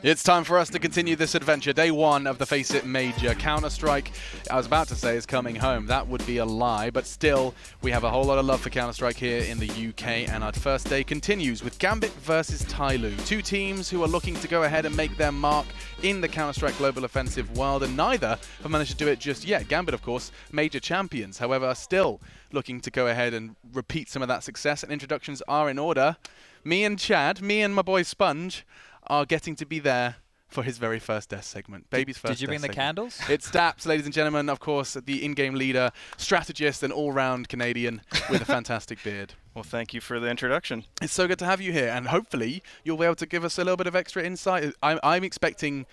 It's time for us to continue this adventure. Day one of the FACEIT Major. Counter-Strike, I was about to say, is coming home. That would be a lie, but still, we have a whole lot of love for Counter-Strike here in the UK, and our first day continues with Gambit versus TyLoo. Two teams who are looking to go ahead and make their mark in the Counter-Strike Global Offensive world, and neither have managed to do it just yet. Gambit, of course, major champions, however, are still looking to go ahead and repeat some of that success, and introductions are in order. Me and Chad, me and my boy Sponge, are getting to be there for his very first death segment. Baby's first. Did you bring the candles? It's Daps, ladies and gentlemen, of course, the in-game leader, strategist, and all-round Canadian with a fantastic beard. Well, thank you for the introduction. It's so good to have you here, and hopefully you'll be able to give us a little bit of extra insight. I'm expecting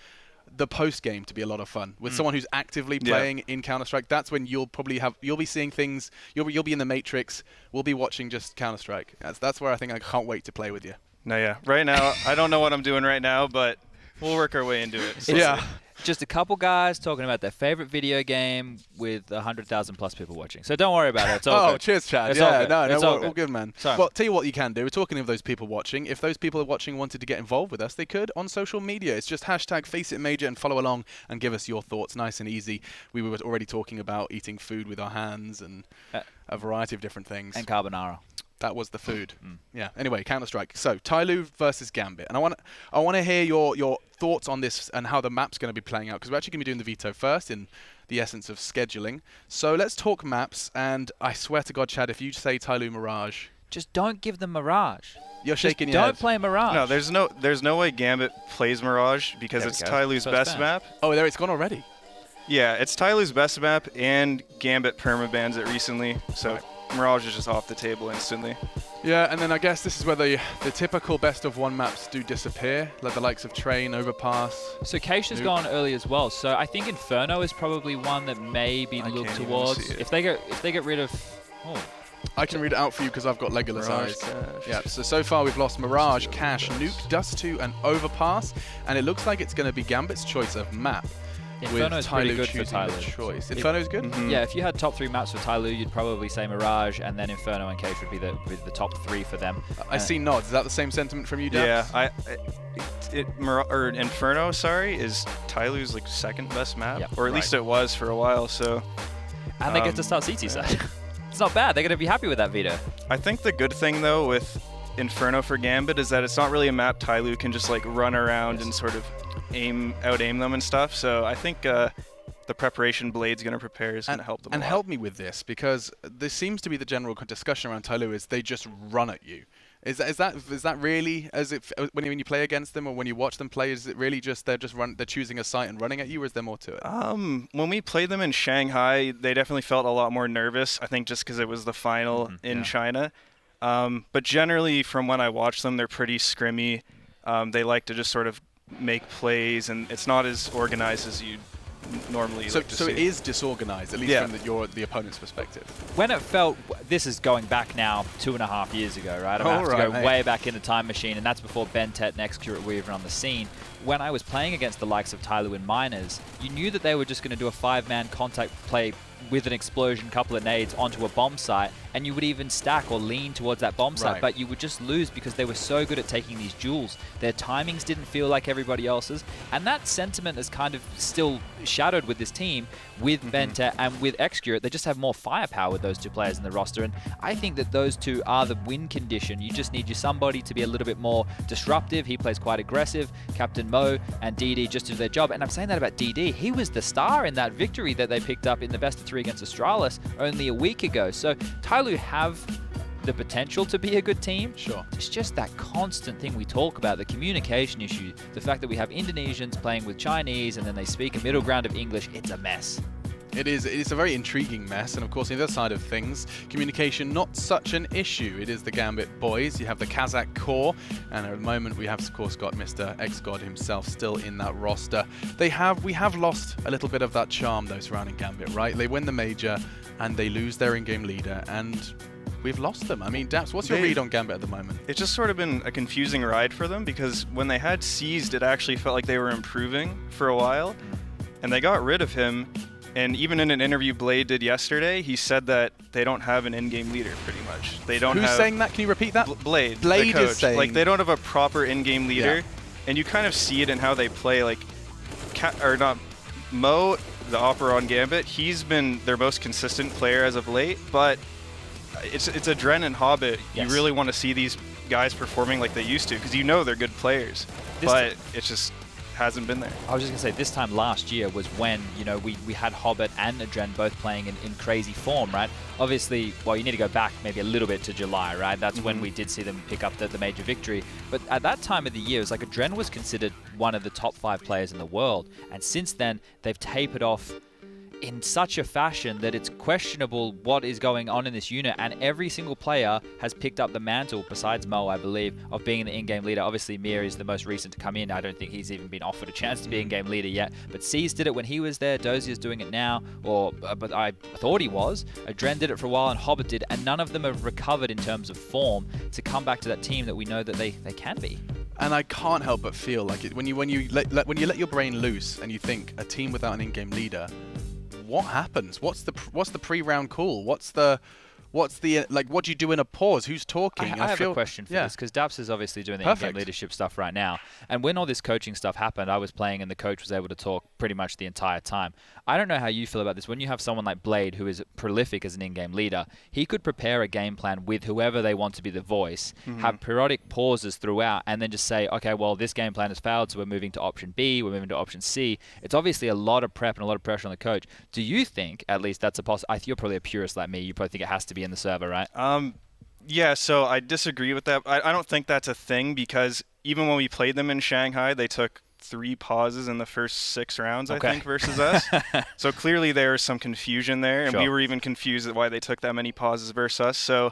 the post-game to be a lot of fun with someone who's actively playing in Counter-Strike. That's when you'll be seeing things. You'll be in the Matrix. We'll be watching just Counter-Strike. That's where I think I can't wait to play with you. No, yeah. Right now, I don't know what I'm doing right now, but we'll work our way into it. So yeah. Just a couple guys talking about their favorite video game with 100,000 plus people watching. So don't worry about it. It's all good. Cheers, Chad. It's yeah, all good. all good, man. Sorry. Well, tell you what you can do. We're talking of those people watching. If those people watching wanted to get involved with us, they could on social media. It's just hashtag FACEIT Major and follow along and give us your thoughts. Nice and easy. We were already talking about eating food with our hands and a variety of different things. And carbonara. That was the food. Yeah. Anyway, Counter-Strike. So TyLoo versus Gambit, and I want to hear your thoughts on this and how the map's going to be playing out, because we're actually going to be doing the veto first in the essence of scheduling. So let's talk maps, and I swear to God, Chad, if you say TyLoo Mirage, just don't give them Mirage. You're shaking your head. Don't play Mirage. No, there's no way Gambit plays Mirage because it's TyLoo's best map. Oh, there it's gone already. Yeah, it's TyLoo's best map, and Gambit permabans it recently, so Mirage is just off the table instantly. Yeah, and then I guess this is where the typical best-of-1 maps do disappear, like the likes of Train, Overpass. So Keisha's gone early as well, so I think Inferno is probably one that may be looked towards. If they get rid of... Oh. I can read it out for you because I've got Legolas eyes. Yeah, so far we've lost Mirage, Cash, Nuke, Dust 2, and Overpass, and it looks like it's going to be Gambit's choice of map. Inferno is pretty good for TyLoo. Choice. Inferno's good? Yeah, if you had top 3 maps for TyLoo, you'd probably say Mirage, and then Inferno and Cage would be the top 3 for them. I see nods. Is that the same sentiment from you, Dan? Yeah, Inferno, sorry, is TyLoo's like second best map, or at least it was for a while. So, and they get to start CT side. It's not bad. They're going to be happy with that veto. I think the good thing though with Inferno for Gambit is that it's not really a map TyLoo can just like run around and sort of out-aim them and stuff. So I think the preparation Blade's going to prepare is going to help them. And help me with this, because this seems to be the general discussion around TyLoo is they just run at you. Is that really as if when you play against them or when you watch them play? Is it really just they're choosing a site and running at you, or is there more to it? When we played them in Shanghai, they definitely felt a lot more nervous. I think just because it was the final in China. But generally, from when I watch them, they're pretty scrimmy. They like to just sort of make plays, and it's not as organized as you normally like to see. So it is disorganized, at least from the opponent's perspective. When it felt, this is going back now 2.5 years ago, right? I'm going to have to go way back in the time machine, and that's before Ben Tet and Execute were even on the scene. When I was playing against the likes of TyLoo and Miners, you knew that they were just going to do a 5-man contact play with an explosion, couple of nades onto a bomb site, and you would even stack or lean towards that bomb site, but you would just lose because they were so good at taking these duels. Their timings didn't feel like everybody else's, and that sentiment is kind of still shadowed with this team, with Benta and with Execute. They just have more firepower with those two players in the roster, and I think that those two are the win condition. You just need somebody to be a little bit more disruptive. He plays quite aggressive. Captain Mo and DD just do their job, and I'm saying that about DD. He was the star in that victory that they picked up in the best of 3 against Astralis only a week ago. So TyLoo have the potential to be a good team. Sure. It's just that constant thing we talk about, the communication issue, the fact that we have Indonesians playing with Chinese and then they speak a middle ground of English. It's a mess. It is. It's a very intriguing mess, and of course, on the other side of things, communication not such an issue. It is the Gambit boys. You have the Kazakh core, and at the moment, we have, of course, got Mr. X-God himself still in that roster. We have lost a little bit of that charm, though, surrounding Gambit, right? They win the major, and they lose their in-game leader, and we've lost them. I mean, Daps, what's your read on Gambit at the moment? It's just sort of been a confusing ride for them, because when they had Seized, it actually felt like they were improving for a while, and they got rid of him. And even in an interview Blade did yesterday, he said that they don't have an in-game leader, pretty much. They don't. Who's saying that? Can you repeat that? Blade. Blade the coach. is saying. Like, they don't have a proper in-game leader. and you kind of see it in how they play. Like, Mo, the Opera on Gambit, he's been their most consistent player as of late, but it's a Dren and Hobbit. Yes. You really want to see these guys performing like they used to, because you know they're good players, but it just hasn't been there. I was just going to say, this time last year was when, you know, we had Hobbit and Dren both playing in crazy form, right? Obviously, well, you need to go back maybe a little bit to July, right? That's when we did see them pick up the major victory. But at that time of the year, it was like Dren was considered one of the top 5 players in the world. And since then, they've tapered off in such a fashion that it's questionable what is going on in this unit, and every single player has picked up the mantle, besides Mo, I believe, of being the in-game leader. Obviously, Mir is the most recent to come in. I don't think he's even been offered a chance to be in-game leader yet, but C's did it when he was there, Dozier's doing it now, but I thought he was. Dren did it for a while, and Hobbit did, and none of them have recovered in terms of form to come back to that team that we know that they can be. And I can't help but feel like it when you let your brain loose and you think a team without an in-game leader, what happens? What's the pre-round call? What do you do in a pause? Who's talking? I have a question for this, because Daps is obviously doing the in-game leadership stuff right now. And when all this coaching stuff happened, I was playing and the coach was able to talk pretty much the entire time. I don't know how you feel about this. When you have someone like Blade, who is prolific as an in-game leader, he could prepare a game plan with whoever they want to be the voice, have periodic pauses throughout, and then just say, okay, well, this game plan has failed, so we're moving to option B, we're moving to option C. It's obviously a lot of prep and a lot of pressure on the coach. Do you think, at least that's a possibility? You're probably a purist like me. You probably think it has to be in the server, right? Yeah, so I disagree with that. I don't think that's a thing, because even when we played them in Shanghai, they took 3 pauses in the first 6 rounds, I think, versus us. So clearly there was some confusion there, and we were even confused at why they took that many pauses versus us. So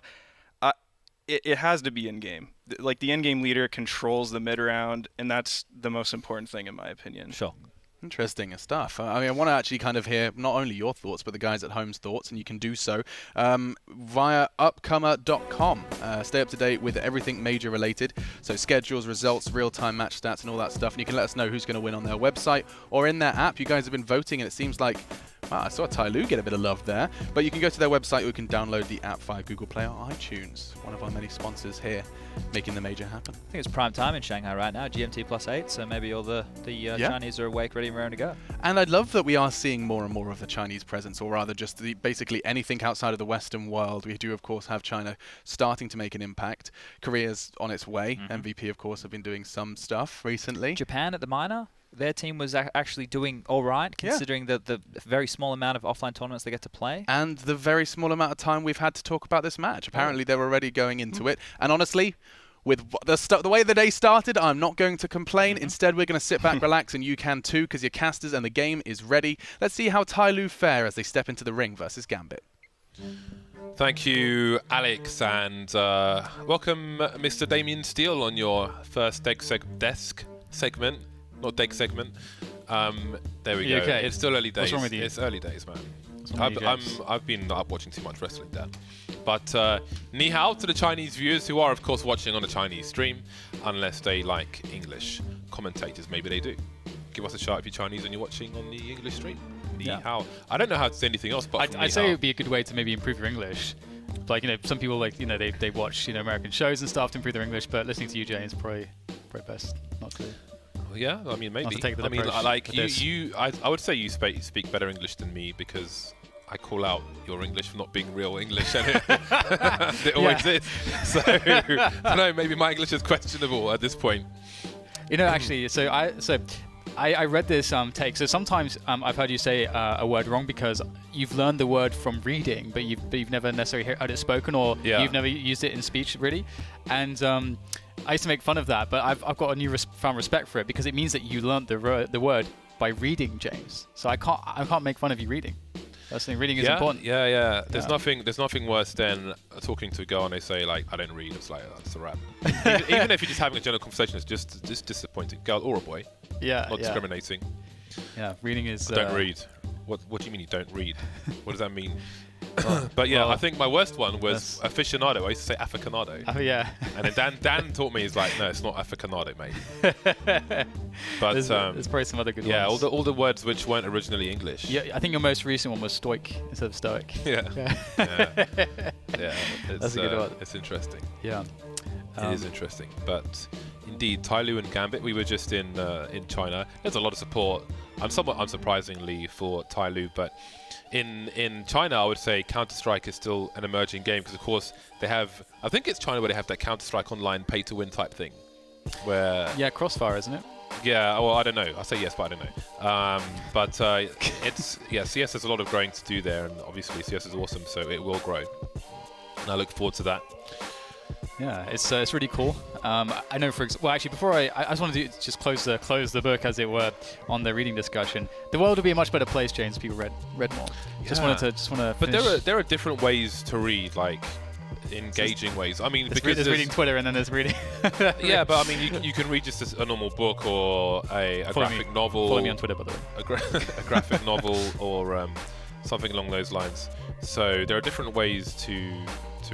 it has to be in-game. Like, the in-game leader controls the mid-round, and that's the most important thing in my opinion. Sure. Interesting stuff. I mean, I want to actually kind of hear not only your thoughts, but the guys at home's thoughts, and you can do so via upcomer.com. Stay up to date with everything major related, so schedules, results, real-time match stats, and all that stuff. And you can let us know who's going to win on their website or in their app. You guys have been voting, and it seems like, wow, I saw TyLoo get a bit of love there. But you can go to their website, or you can download the app via Google Play or iTunes. One of our many sponsors here making the major happen. I think it's prime time in Shanghai right now, GMT +8, so maybe all the Chinese are awake, ready and raring to go. And I love that we are seeing more and more of the Chinese presence, or rather just basically anything outside of the Western world. We do, of course, have China starting to make an impact. Korea's on its way. MVP, of course, have been doing some stuff recently. Japan at the minor? Their team was actually doing all right, considering the very small amount of offline tournaments they get to play. And the very small amount of time we've had to talk about this match. Apparently, they were already going into it. And honestly, with the way the day started, I'm not going to complain. Instead, we're going to sit back, relax, and you can too, because your casters and the game is ready. Let's see how TyLoo fare as they step into the ring versus Gambit. Thank you, Alex, and welcome, Mr. Damien Steele, on your first desk segment. Not deck segment. There we go. Okay? It's still early days. What's wrong with you? It's early days, man. I've been not up watching too much wrestling, Dad. But ni hao to the Chinese viewers who are, of course, watching on a Chinese stream, unless they like English commentators. Maybe they do. Give us a shout if you're Chinese and you're watching on the English stream. Ni hao. I don't know how to say anything else, but I'd say it would be a good way to maybe improve your English. Like, some people, like, they watch, American shows and stuff to improve their English, but listening to you, Jay, is probably best not to. Yeah, I mean, maybe. Not to take that I mean, approach like with I would say you speak better English than me, because I call out your English for not being real English, and it always is. So I know maybe my English is questionable at this point. Actually, so I read this take. So sometimes I've heard you say a word wrong because you've learned the word from reading, but you've never necessarily heard it spoken, or you've never used it in speech, really. And I used to make fun of that, but I've got a newfound respect for it, because it means that you learned the word by reading, James. So I can't make fun of you reading. That's the thing. Reading is important. Yeah. There's nothing worse than talking to a girl and they say, like, I don't read. It's like, that's a wrap. even if you're just having a general conversation, it's just disappointing. Girl or a boy. Not discriminating. Yeah, reading is. I don't read. What do you mean you don't read? What does that mean? But yeah, I think my worst one was aficionado. I used to say afficionado. Oh yeah. And then Dan taught me, he's like, no, it's not afficionado, mate. But there's probably some other good ones. Yeah, all the words which weren't originally English. Yeah, I think your most recent one was stoic instead of stoic. Yeah. That's a good one. It's interesting. Yeah. It is interesting, but indeed, TyLoo and Gambit. We were just in China. There's a lot of support, and somewhat unsurprisingly for TyLoo, but in China, I would say Counter-Strike is still an emerging game because, of course, they have. I think it's China where they have that Counter-Strike Online pay-to-win type thing, where Crossfire, isn't it? Yeah, well, I don't know. I say yes, but I don't know. But it's CS has a lot of growing to do there, and obviously CS is awesome, so it will grow, and I look forward to that. Yeah, it's really cool. I know, well, actually, before I just wanted to just close the book, as it were, on the reading discussion. The world would be a much better place, James, if people read more. Yeah. Just want to. But there are different ways to read, like engaging ways. I mean, because there's reading Twitter and then there's reading. Yeah, but I mean, you can read just a normal book or a graphic novel. Follow me on Twitter, by the way. A graphic novel or something along those lines. So there are different ways to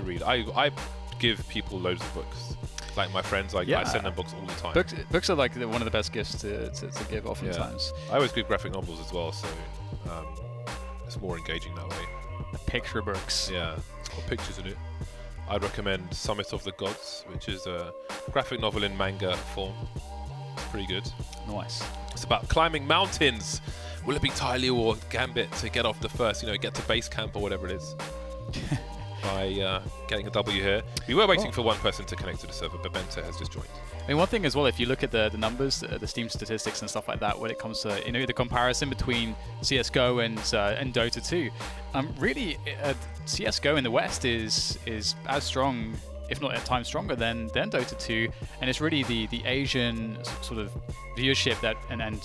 read. I give people loads of books. Like my friends, I send them books all the time. Books are like one of the best gifts to give oftentimes. Yeah. I always give graphic novels as well, so it's more engaging that way. Picture books. Yeah, it's got pictures in it. I'd recommend Summit of the Gods, which is a graphic novel in manga form. It's pretty good. Nice. It's about climbing mountains. Will it be TyLoo or Gambit to get off the first, get to base camp or whatever it is? By getting a W here. We were waiting for one person to connect to the server, but Bente has just joined. I mean, one thing as well, if you look at the numbers, the Steam statistics and stuff like that, when it comes to the comparison between CS:GO and Dota 2, really CS:GO in the West is as strong, if not at times stronger than Dota 2, and it's really the Asian sort of viewership that and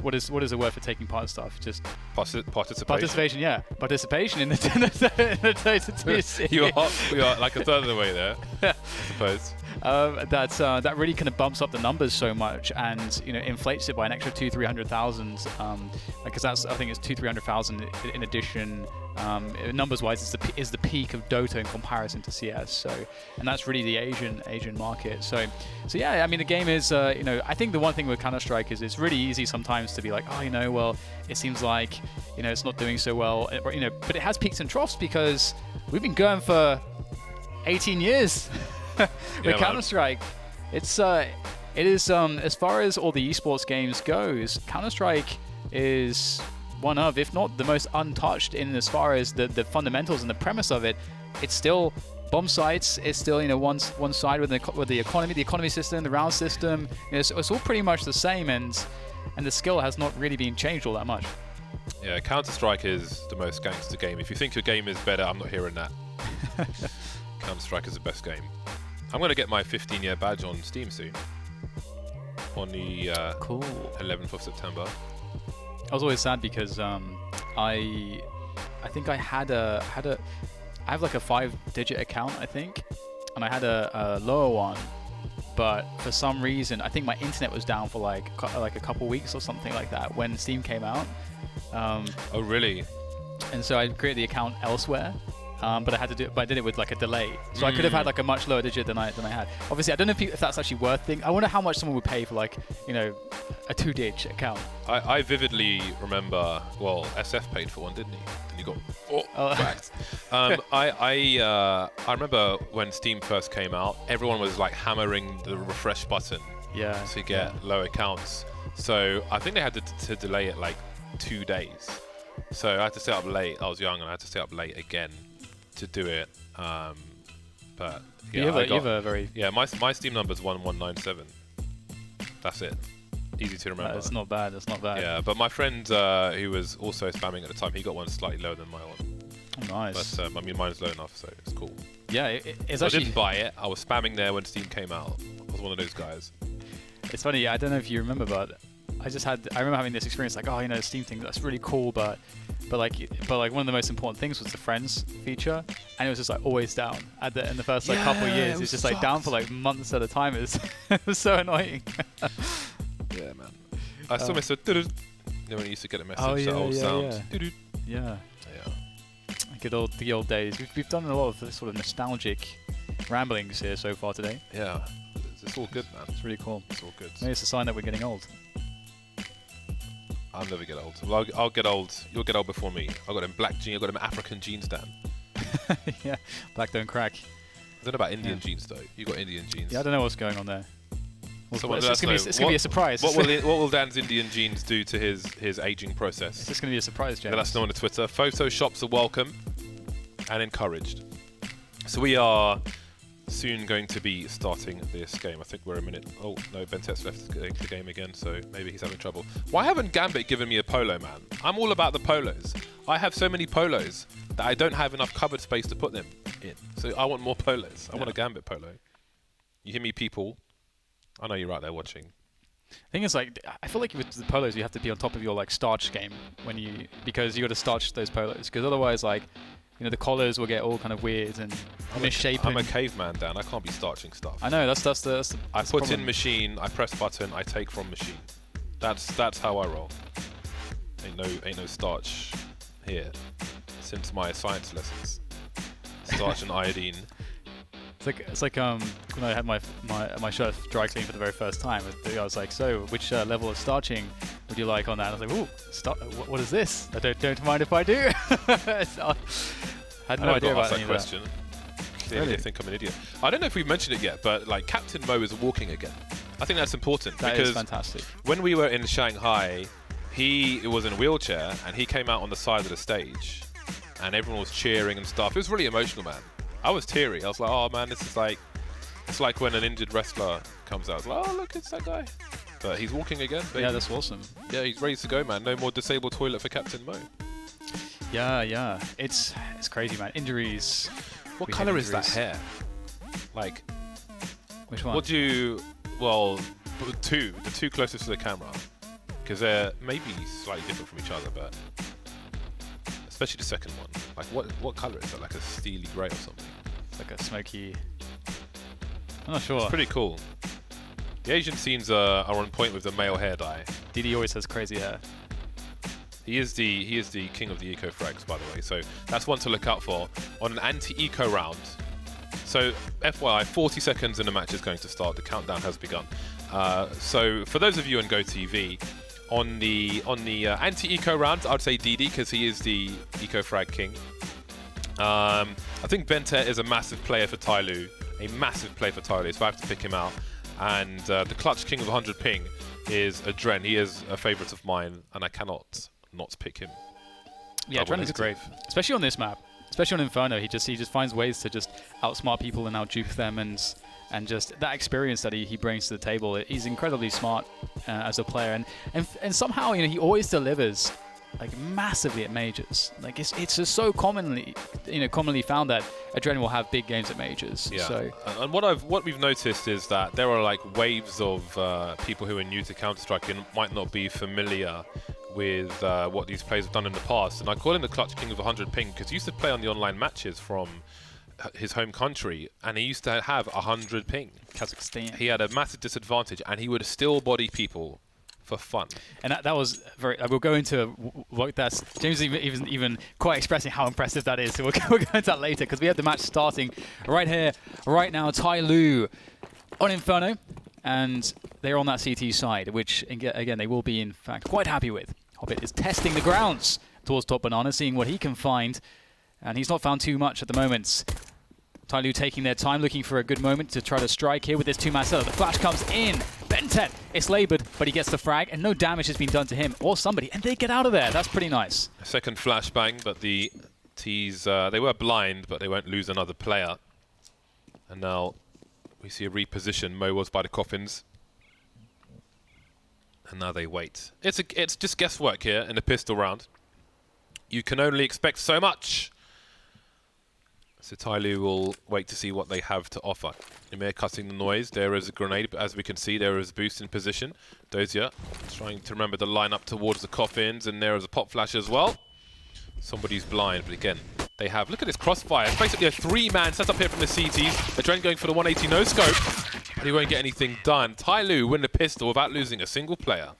what is the word for taking part in stuff? Just participation. Participation, yeah. Participation in the Dota 2 scene. We are like a third of the way there, I suppose. That really kind of bumps up the numbers so much, and inflates it by an extra 200,000-300,000, because I think it's 200,000-300,000 in addition. Numbers-wise, is the peak of Dota in comparison to CS. So, and that's really the Asian market. So yeah, I mean the game is I think the one thing with Counter-Strike is it's really easy sometimes to be like, well, it seems like it's not doing so well, but it has peaks and troughs because we've been going for 18 years. With Counter-Strike, it is as far as all the esports games goes, Counter-Strike is one of, if not the most untouched in as far as the fundamentals and the premise of it. It's still bomb sites. It's still one side with the economy system, the round system. It's all pretty much the same, and the skill has not really been changed all that much. Yeah, Counter-Strike is the most gangster game. If you think your game is better, I'm not hearing that. Counter-Strike is the best game. I'm going to get my 15-year badge on Steam soon. On the 11th of September. I was always sad because I think I have like a 5-digit account, I think, and I had a lower one, but for some reason I think my internet was down for like a couple weeks or something like that when Steam came out. Oh really? And so I created the account elsewhere. But I did it with like a delay, so I could have had like a much lower digit than I had. Obviously, I don't know if that's actually worth thing. I wonder how much someone would pay for like a 2-digit account. I vividly remember. Well, SF paid for one, didn't he? And you got whacked. I remember when Steam first came out, everyone was like hammering the refresh button. Yeah. To get low accounts. So I think they had to delay it like 2 days. So I had to stay up late. I was young, and I had to stay up late again to do it, but yeah, my Steam number's 1197. That's it. Easy to remember. That's not bad. Yeah, but my friend who was also spamming at the time, he got one slightly lower than my one. Oh, nice. But I mean, mine's low enough, so it's cool. Yeah, it's so actually. I didn't buy it. I was spamming there when Steam came out. I was one of those guys. It's funny. I don't know if you remember, but I remember having this experience like, the Steam thing, that's really cool, but like one of the most important things was the friends feature, and it was just like always down in the first like couple of years. It was just like down for like months at a time. It was so annoying. Yeah, man. I still miss it. When you used to get a message, that old sound. Yeah. Good old days. We've done a lot of sort of nostalgic ramblings here so far today. Yeah, it's all good, man. It's really cool. It's all good. Maybe it's a sign that we're getting old. I'll never get old. Well, I'll get old. You'll get old before me. I've got them black jeans. I've got them African jeans, Dan. Yeah, black don't crack. I don't know about Indian jeans, though. You got Indian jeans. Yeah, I don't know what's going on there. It's going to be a surprise. What will Dan's Indian genes do to his aging process? It's just going to be a surprise, James. Let us know on the Twitter. Photoshops are welcome and encouraged. So we are soon going to be starting this game. I think we're a minute. Oh no, Bentet's left the game again, so maybe he's having trouble. Why haven't Gambit given me a polo, man? I'm all about the polos. I have so many polos that I don't have enough cupboard space to put them in. So I want more polos. I want a Gambit polo. You hear me, people? I know you're out there watching. The thing is, like, I feel like with the polos, you have to be on top of your like starch game because you got to starch those polos. Because otherwise, like, you know, the collars will get all kind of weird and misshapen. I'm a caveman, Dan. I can't be starching stuff. I know. That's the I put in machine. I press button. I take from machine. That's how I roll. Ain't no starch here. Since my science lessons, starch and iodine. It's like when I had my shirt dry cleaned for the very first time. I was like, so which level of starching would you like on that? And I was like, ooh, what is this? I don't mind if I do. So, I had no idea about any of question. Clearly, they think I'm an idiot. I don't know if we've mentioned it yet, but like Captain Mo is walking again. I think that's important. That because is fantastic. When we were in Shanghai, he was in a wheelchair and he came out on the side of the stage, and everyone was cheering and stuff. It was really emotional, man. I was teary. I was like, oh man, this is like, it's like when an injured wrestler comes out. I was like, oh look, it's that guy. But he's walking again, baby. Yeah, that's awesome. Yeah, he's ready to go, man. No more disabled toilet for Captain Mo. Yeah. It's crazy, man. Injuries. What colour is that hair? Like, which one? Well, the two closest to the camera, because they're maybe slightly different from each other, but especially the second one. Like, what colour is that? Like a steely grey or something? It's like a smoky. I'm not sure. It's pretty cool. The Asian scenes are on point with the male hair dye. DD always has crazy hair. He is the king of the eco frags, by the way. So that's one to look out for on an anti-eco round. So FYI, 40 seconds and the match is going to start. The countdown has begun. So for those of you on GoTV, on the anti-eco round, I'd say DD because he is the eco frag king. I think Bentet is a massive player for TyLoo, so I have to pick him out. And the clutch king of 100 ping is Adren. He is a favourite of mine, and I cannot not pick him. Yeah, Adren is great, especially on this map, especially on Inferno. He just finds ways to just outsmart people and outdupe them, and just that experience that he brings to the table. He's incredibly smart as a player, and somehow, you know, he always delivers like massively at majors. Like it's just so commonly found that Adren will have big games at majors. Yeah. So. And what we've noticed is that there are like waves of people who are new to Counter-Strike and might not be familiar with what these players have done in the past. And I call him the clutch king of 100 ping because he used to play on the online matches from his home country, and he used to have 100 ping. Kazakhstan. He had a massive disadvantage, and he would still body people for fun. And that was very. We'll go into what that's. James is even quite expressing how impressive that is. So we'll go into that later because we have the match starting right here, right now. TyLoo on Inferno, and they're on that CT side, which again they will be in fact quite happy with. Hobbit is testing the grounds towards top banana, seeing what he can find, and he's not found too much at the moment. TyLoo taking their time, looking for a good moment to try to strike here with this two-man setup. The flash comes in. Bentet is laboured, but he gets the frag, and no damage has been done to him or somebody, and they get out of there. That's pretty nice. Second flashbang, but the T's, they were blind, but they won't lose another player. And now we see a reposition. Mo was by the coffins. And now they wait. It's just guesswork here in the pistol round. You can only expect so much. So TyLoo will wait to see what they have to offer. Ymir cutting the noise. There is a grenade, but as we can see, there is a boost in position. Dozia trying to remember the line up towards the coffins, and there is a pop flash as well. Somebody's blind, but again, they have... Look at this crossfire. It's basically a three-man setup here from the CTs. Adren going for the 180 no-scope, but he won't get anything done. TyLoo win the pistol without losing a single player.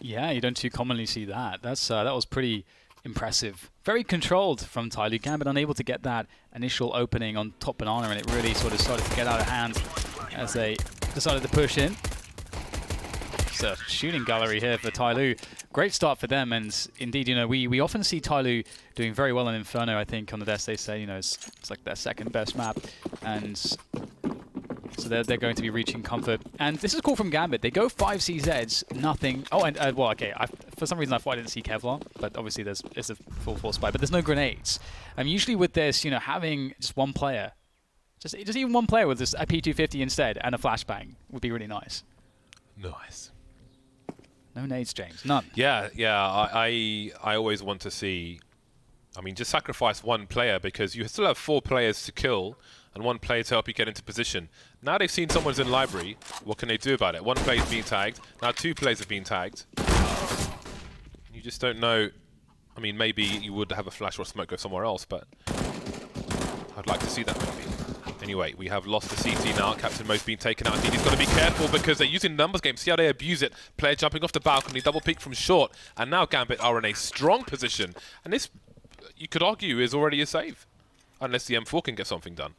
Yeah, you don't too commonly see that. That was pretty impressive. Very controlled from TyLoo. Gambit unable to get that initial opening on top banana, and it really sort of started to get out of hand as they decided to push in. It's a shooting gallery here for TyLoo. Great start for them, and indeed, you know, we often see TyLoo doing very well in Inferno. I think on the desk they say, you know, it's like their second best map, and it's So they're going to be reaching comfort. And this is cool from Gambit. They go 5 CZs, nothing. Oh, and well, okay. For some reason, I thought I didn't see Kevlar, but obviously it's a full force spy. But there's no grenades. Usually with this, having just one player, just even one player with this a P250 instead and a flashbang would be really nice. Nice. No nades, James. None. Yeah. I always want to see. I mean, just sacrifice one player because you still have 4 players to kill and 1 player to help you get into position. Now they've seen someone's in library. What can they do about it? 1 player's been tagged. Now 2 players have been tagged. You just don't know. I mean, maybe you would have a flash or a smoke go somewhere else, but I'd like to see that maybe. Anyway, we have lost the CT now. Captain Mo's been taken out. Indeed, he's got to be careful because they're using numbers game. See how they abuse it. Player jumping off the balcony, double peek from short. And now Gambit are in a strong position. And this, you could argue, is already a save. Unless the M4 can get something done.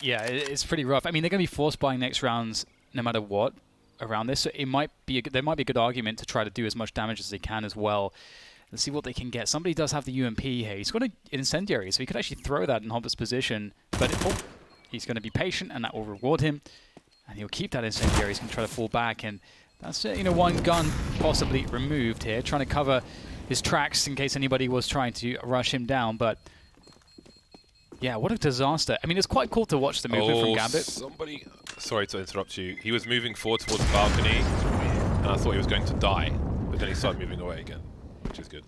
Yeah, it's pretty rough. I mean, they're going to be force buying next rounds no matter what around this. So there might be a good argument to try to do as much damage as they can as well. Let's see what they can get. Somebody does have the UMP here. He's got an incendiary, so he could actually throw that in Hobbit's position. But he's going to be patient, and that will reward him. And he'll keep that incendiary. He's going to try to fall back, and that's it. 1 gun possibly removed here, trying to cover his tracks in case anybody was trying to rush him down. But yeah, what a disaster. I mean, it's quite cool to watch the movement from Gambit. Somebody, sorry to interrupt you. He was moving forward towards the balcony, and I thought he was going to die, but then he started moving away again, which is good.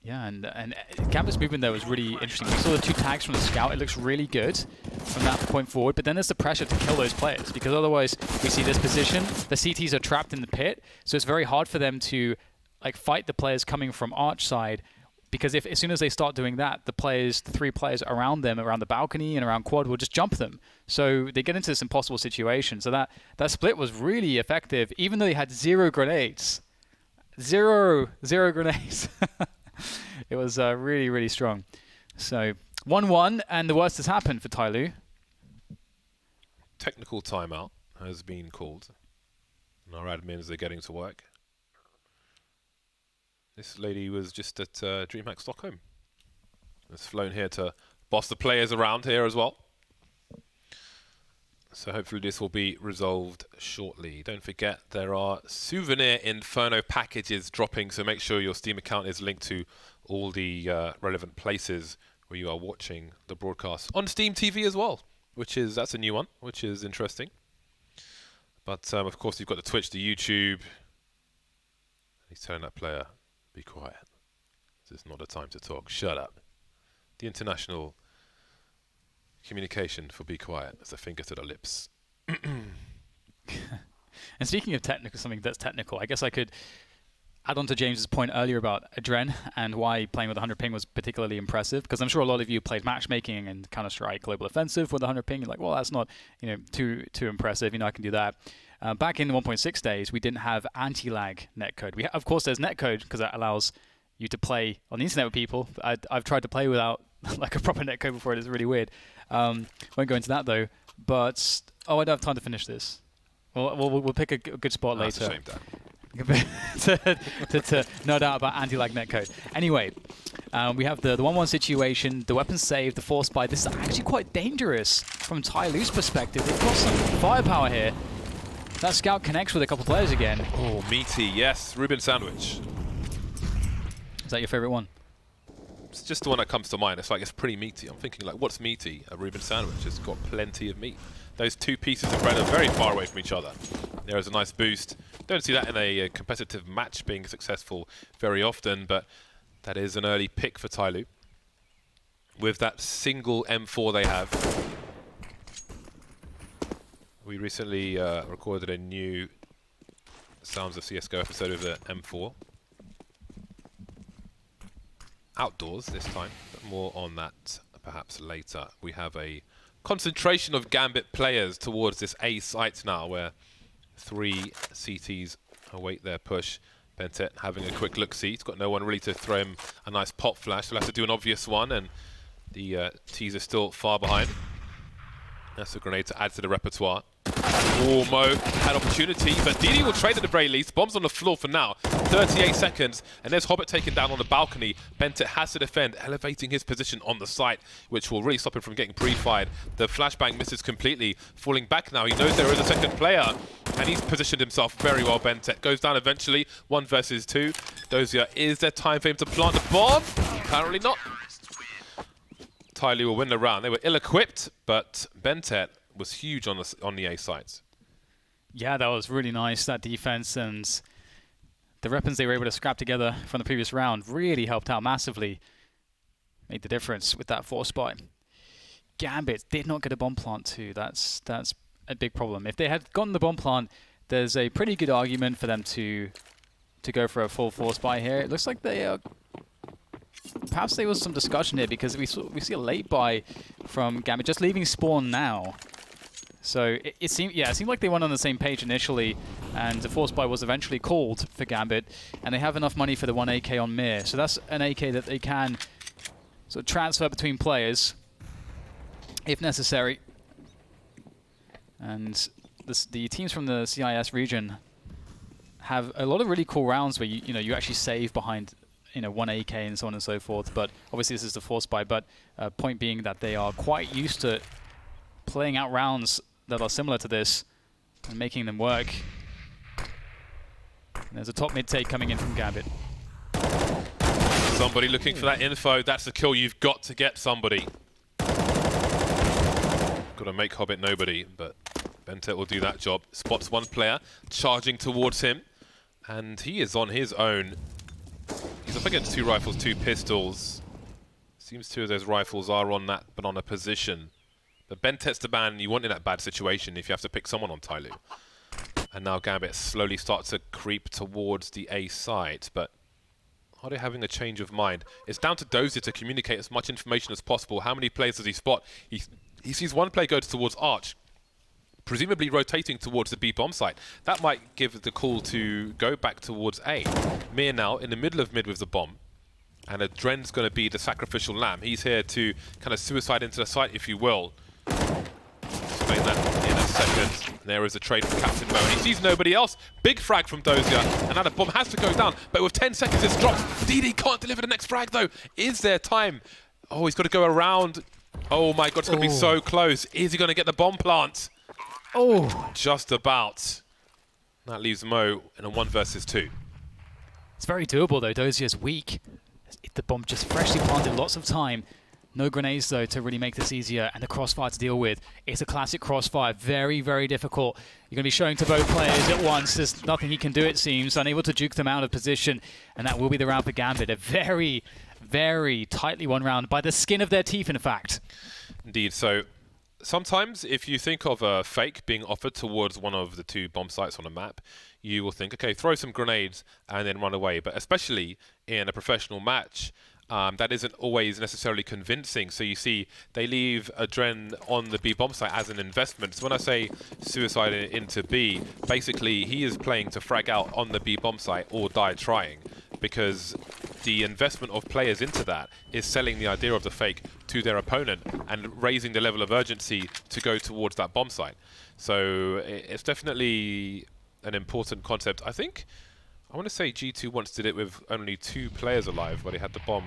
Yeah, and Gambit's movement there was really interesting. We saw the 2 tags from the scout. It looks really good from that point forward, but then there's the pressure to kill those players because otherwise we see this position. The CTs are trapped in the pit, so it's very hard for them to fight the players coming from arch side because as soon as they start doing that, the 3 players around them, around the balcony and around quad, will just jump them. So they get into this impossible situation. So that split was really effective, even though they had 0 grenades. Zero grenades. It was really, really strong. So 1-1, and the worst has happened for TyLoo. Technical timeout has been called. And our admins are getting to work. This lady was just at DreamHack Stockholm. Has flown here to boss the players around here as well. So hopefully this will be resolved shortly. Don't forget there are souvenir Inferno packages dropping, so make sure your Steam account is linked to all the relevant places where you are watching the broadcast. On Steam TV as well, that's a new one, which is interesting. But of course you've got the Twitch, the YouTube. He's telling that player, be quiet. This is not a time to talk. Shut up. The international communication for be quiet as a finger to the lips. And speaking of something that's technical, I guess I could add on to James's point earlier about Adren and why playing with 100 ping was particularly impressive, because I'm sure a lot of you played matchmaking and Counter-Strike Global Offensive with 100 ping. You're like, well, that's not too impressive. I can do that. Back in the 1.6 days, we didn't have anti-lag netcode. Of course, there's netcode because that allows you to play on the internet with people. I've tried to play without a proper netcode before. It's really weird. Won't go into that though. But I don't have time to finish this. We'll pick a good spot later. That's a shame, Dan. to no doubt about anti-lag netcode. Anyway, we have the 1-1 situation, the weapon save, the force buy. This is actually quite dangerous from TyLoo's perspective. They've got some firepower here. That scout connects with a couple players again. Oh, meaty, yes. Reuben sandwich. Is that your favorite one? It's just the one that comes to mind. It's pretty meaty. I'm thinking what's meaty? A Reuben sandwich. It's got plenty of meat. Those 2 pieces of bread are very far away from each other. There is a nice boost. Don't see that in a competitive match being successful very often, but that is an early pick for TyLoo. With that single M4 they have. We recently recorded a new Sounds of CSGO episode of the M4. Outdoors this time, but more on that perhaps later. We have a concentration of Gambit players towards this A site now, where 3 CTs await their push. Bentet having a quick look-see. He's got no one really to throw him a nice pop flash. He'll have to do an obvious one, and the T's are still far behind. That's a grenade to add to the repertoire. Mo had opportunity, but DD will trade at the very least. Bombs on the floor for now. 38 seconds, and there's Hobbit taken down on the balcony. Bentet has to defend, elevating his position on the site, which will really stop him from getting pre-fired. The flashbang misses completely, falling back now. He knows there is a second player, and he's positioned himself very well. Bentet goes down eventually, 1 versus 2. Dozier, is there time for him to plant the bomb? Apparently not. TyLoo will win the round. They were ill-equipped, but Bentet was huge on the A sites. Yeah, that was really nice, that defense, and the weapons they were able to scrap together from the previous round really helped out massively. Made the difference with that force spy. Gambit did not get a bomb plant too. That's a big problem. If they had gotten the bomb plant, there's a pretty good argument for them to go for a full force buy here. It looks like they are. Perhaps there was some discussion here because we see a late buy from Gambit just leaving spawn now. So it seemed like they went on the same page initially, and the force buy was eventually called for Gambit, and they have enough money for the 1 AK on Mir. So that's an AK that they can sort of transfer between players if necessary. And the teams from the CIS region have a lot of really cool rounds where you actually save behind 1 AK and so on and so forth. But obviously this is the force buy. But point being that they are quite used to playing out rounds that are similar to this and making them work. And there's a top mid take coming in from Gambit. Somebody looking for that info. That's the kill you've got to get, somebody. Got to make Hobbit nobody, but Bentet will do that job. Spots one player charging towards him, and he is on his own. He's up against 2 rifles, 2 pistols. Seems 2 of those rifles are on that banana position. But Bentet's the man you want in that bad situation if you have to pick someone on TyLoo. And now Gambit slowly starts to creep towards the A site, but are they having a change of mind? It's down to Dozier to communicate as much information as possible. How many players does he spot? He sees one player go towards Arch, presumably rotating towards the B bomb site. That might give the call to go back towards A. Mir now in the middle of mid with the bomb, and Adren's going to be the sacrificial lamb. He's here to kind of suicide into the site, if you will. Explain that in a second. There is a trade from Captain Mo, and he sees nobody else. Big frag from Dozier, and now the bomb has to go down, but with 10 seconds it's dropped. DD can't deliver the next frag though. Is there time? Oh, he's got to go around. Oh my god, it's going to be so close. Is he going to get the bomb plant? Oh, just about. That leaves Mo in a 1 versus 2. It's very doable though. Dozier's weak. The bomb just freshly planted, lots of time. No grenades though to really make this easier, and the crossfire to deal with. It's a classic crossfire, very, very difficult. You're going to be showing to both players at once. There's nothing he can do, it seems. Unable to juke them out of position, and that will be the round for Gambit. A very, very tightly won round by the skin of their teeth, in fact. Indeed. So sometimes if you think of a fake being offered towards one of the 2 bomb sites on a map, you will think, okay, throw some grenades and then run away. But especially in a professional match, that isn't always necessarily convincing. So you see, they leave Adren on the B bomb site as an investment. So when I say suicide into B, basically he is playing to frag out on the B bomb site or die trying, because the investment of players into that is selling the idea of the fake to their opponent and raising the level of urgency to go towards that bomb site. So it's definitely an important concept. I want to say G2 once did it with only 2 players alive, where they had the bomb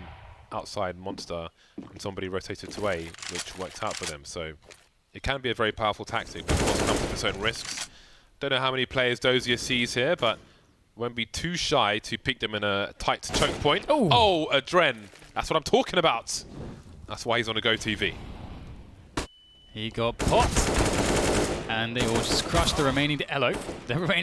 outside Monster and somebody rotated to A, which worked out for them. So it can be a very powerful tactic, but it also comes with its own risks. Don't know how many players Dozier sees here, but won't be too shy to pick them in a tight choke point. Oh, Adren. That's what I'm talking about. That's why he's on a Go TV. He got popped, and they will just crush the remaining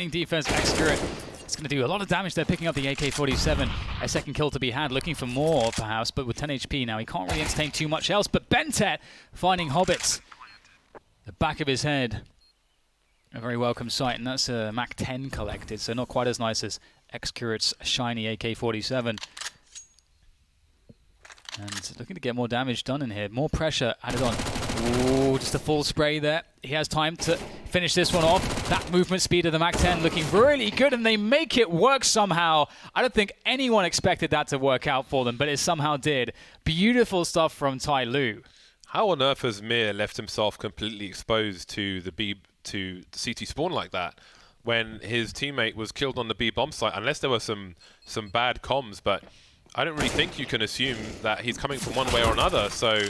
defense. Accurate. It's going to do a lot of damage there, picking up the AK-47. A second kill to be had, looking for more perhaps, but with 10 HP now, he can't really entertain too much else. But Bentet finding Hobbits. The back of his head. A very welcome sight, and that's a Mac 10 collected, so not quite as nice as X-Curate's shiny AK-47. And looking to get more damage done in here. More pressure added on. Ooh, just a full spray there. He has time to finish this one off. That movement speed of the Mac 10 looking really good, and they make it work somehow. I don't think anyone expected that to work out for them, but it somehow did. Beautiful stuff from TyLoo. How on earth has Mir left himself completely exposed to the B to CT spawn like that when his teammate was killed on the B bomb site, unless there were some bad comms. But I don't really think you can assume that he's coming from one way or another. So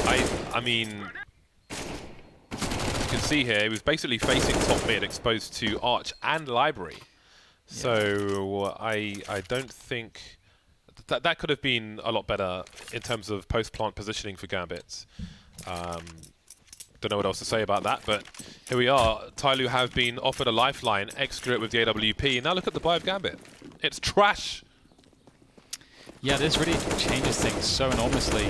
I mean, you can see here, he was basically facing top mid, exposed to Arch and Library. Yeah. So I don't think that could have been a lot better in terms of post-plant positioning for Gambit. Don't know what else to say about that, but here we are. TyLoo have been offered a lifeline, Excurate with the AWP, and now look at the buy of Gambit. It's trash. Yeah, this really changes things so enormously.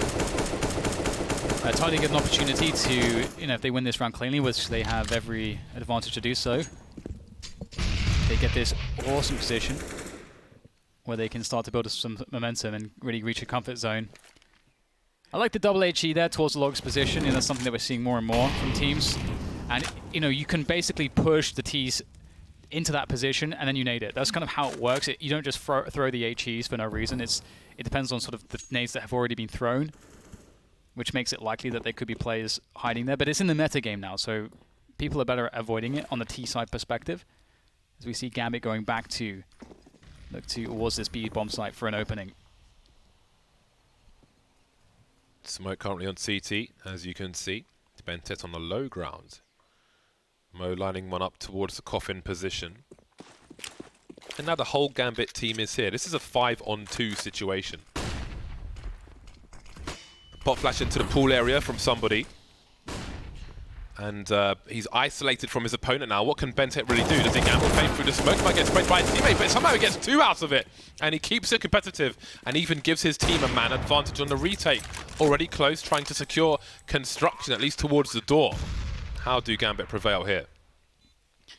TyLoo get an opportunity to, if they win this round cleanly, which they have every advantage to do so, they get this awesome position where they can start to build some momentum and really reach a comfort zone. I like the double HE there towards the Log's position, that's something that we're seeing more and more from teams. And, you can basically push the Ts into that position and then you nade it. That's kind of how it works. You don't just throw the HEs for no reason. It depends on sort of the nades that have already been thrown, which makes it likely that there could be players hiding there. But it's in the meta game now, so people are better at avoiding it on the T side perspective. As we see Gambit going back to look towards this B bomb site for an opening. Smoke currently on CT, as you can see. Bentet on the low ground. Mo lining one up towards the coffin position. And now the whole Gambit team is here. This is a 5-on-2 situation. Bot flash into the pool area from somebody. And he's isolated from his opponent now. What can Bentet really do? Does he gamble fame through the smoke? Might get sprayed by his teammate, but somehow he gets 2 out of it. And he keeps it competitive and even gives his team a man advantage on the retake. Already close, trying to secure construction, at least towards the door. How do Gambit prevail here?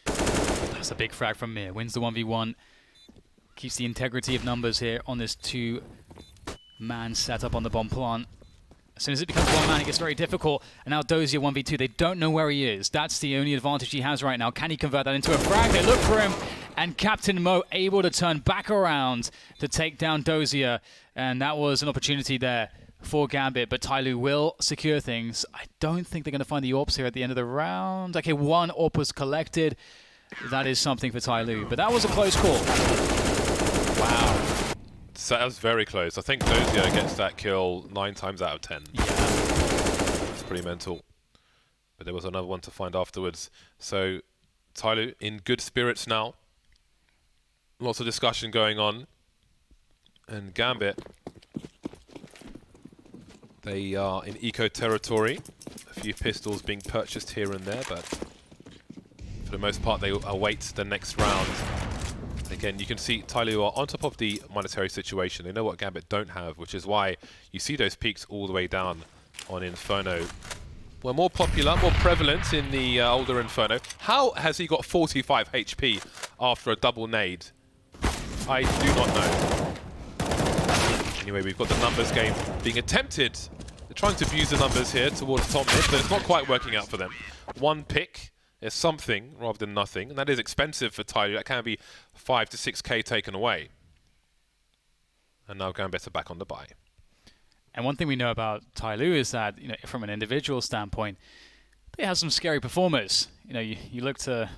That's a big frag from Mir. Wins the 1v1. Keeps the integrity of numbers here on this 2-man setup on the bomb plant. As soon as it becomes 1 man, it gets very difficult. And now Dozier 1v2. They don't know where he is. That's the only advantage he has right now. Can he convert that into a frag? They look for him. And Captain Mo able to turn back around to take down Dozier. And that was an opportunity there for Gambit. But TyLoo will secure things. I don't think they're going to find the AWPs here at the end of the round. Okay, 1 AWP was collected. That is something for TyLoo. But that was a close call. Wow. So that was very close. I think Dozier gets that kill 9 times out of 10. Yeah. It's pretty mental. But there was another one to find afterwards. So TyLoo in good spirits now. Lots of discussion going on. And Gambit, they are in eco territory. A few pistols being purchased here and there, but for the most part they await the next round. Again, you can see TyLoo are on top of the monetary situation. They know what Gambit don't have, which is why you see those peaks all the way down on Inferno. Were more popular, more prevalent in the older Inferno. How has he got 45 HP after a double nade? I do not know. Anyway, we've got the numbers game being attempted. They're trying to abuse the numbers here towards top mid, but it's not quite working out for them. 1 pick is something rather than nothing, and that is expensive for TyLoo. That can be 5 to 6k taken away. And now Gambit are back on the buy. And one thing we know about TyLoo is that, from an individual standpoint, they have some scary performers. You look to,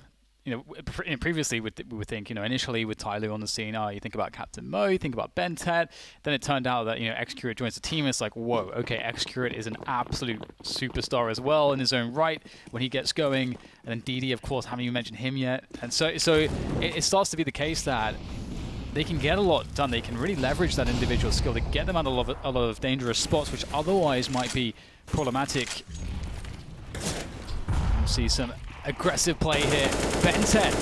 previously we would think, initially with TyLoo on the scene, you think about Captain Mo, you think about Bentet. Then it turned out that, Excurate joins the team. It's like, whoa, okay, Excurate is an absolute superstar as well in his own right when he gets going. And then DD, of course, haven't even mentioned him yet. And so it starts to be the case that they can get a lot done. They can really leverage that individual skill to get them out of a lot of dangerous spots, which otherwise might be problematic. We'll see some aggressive play here. Bentet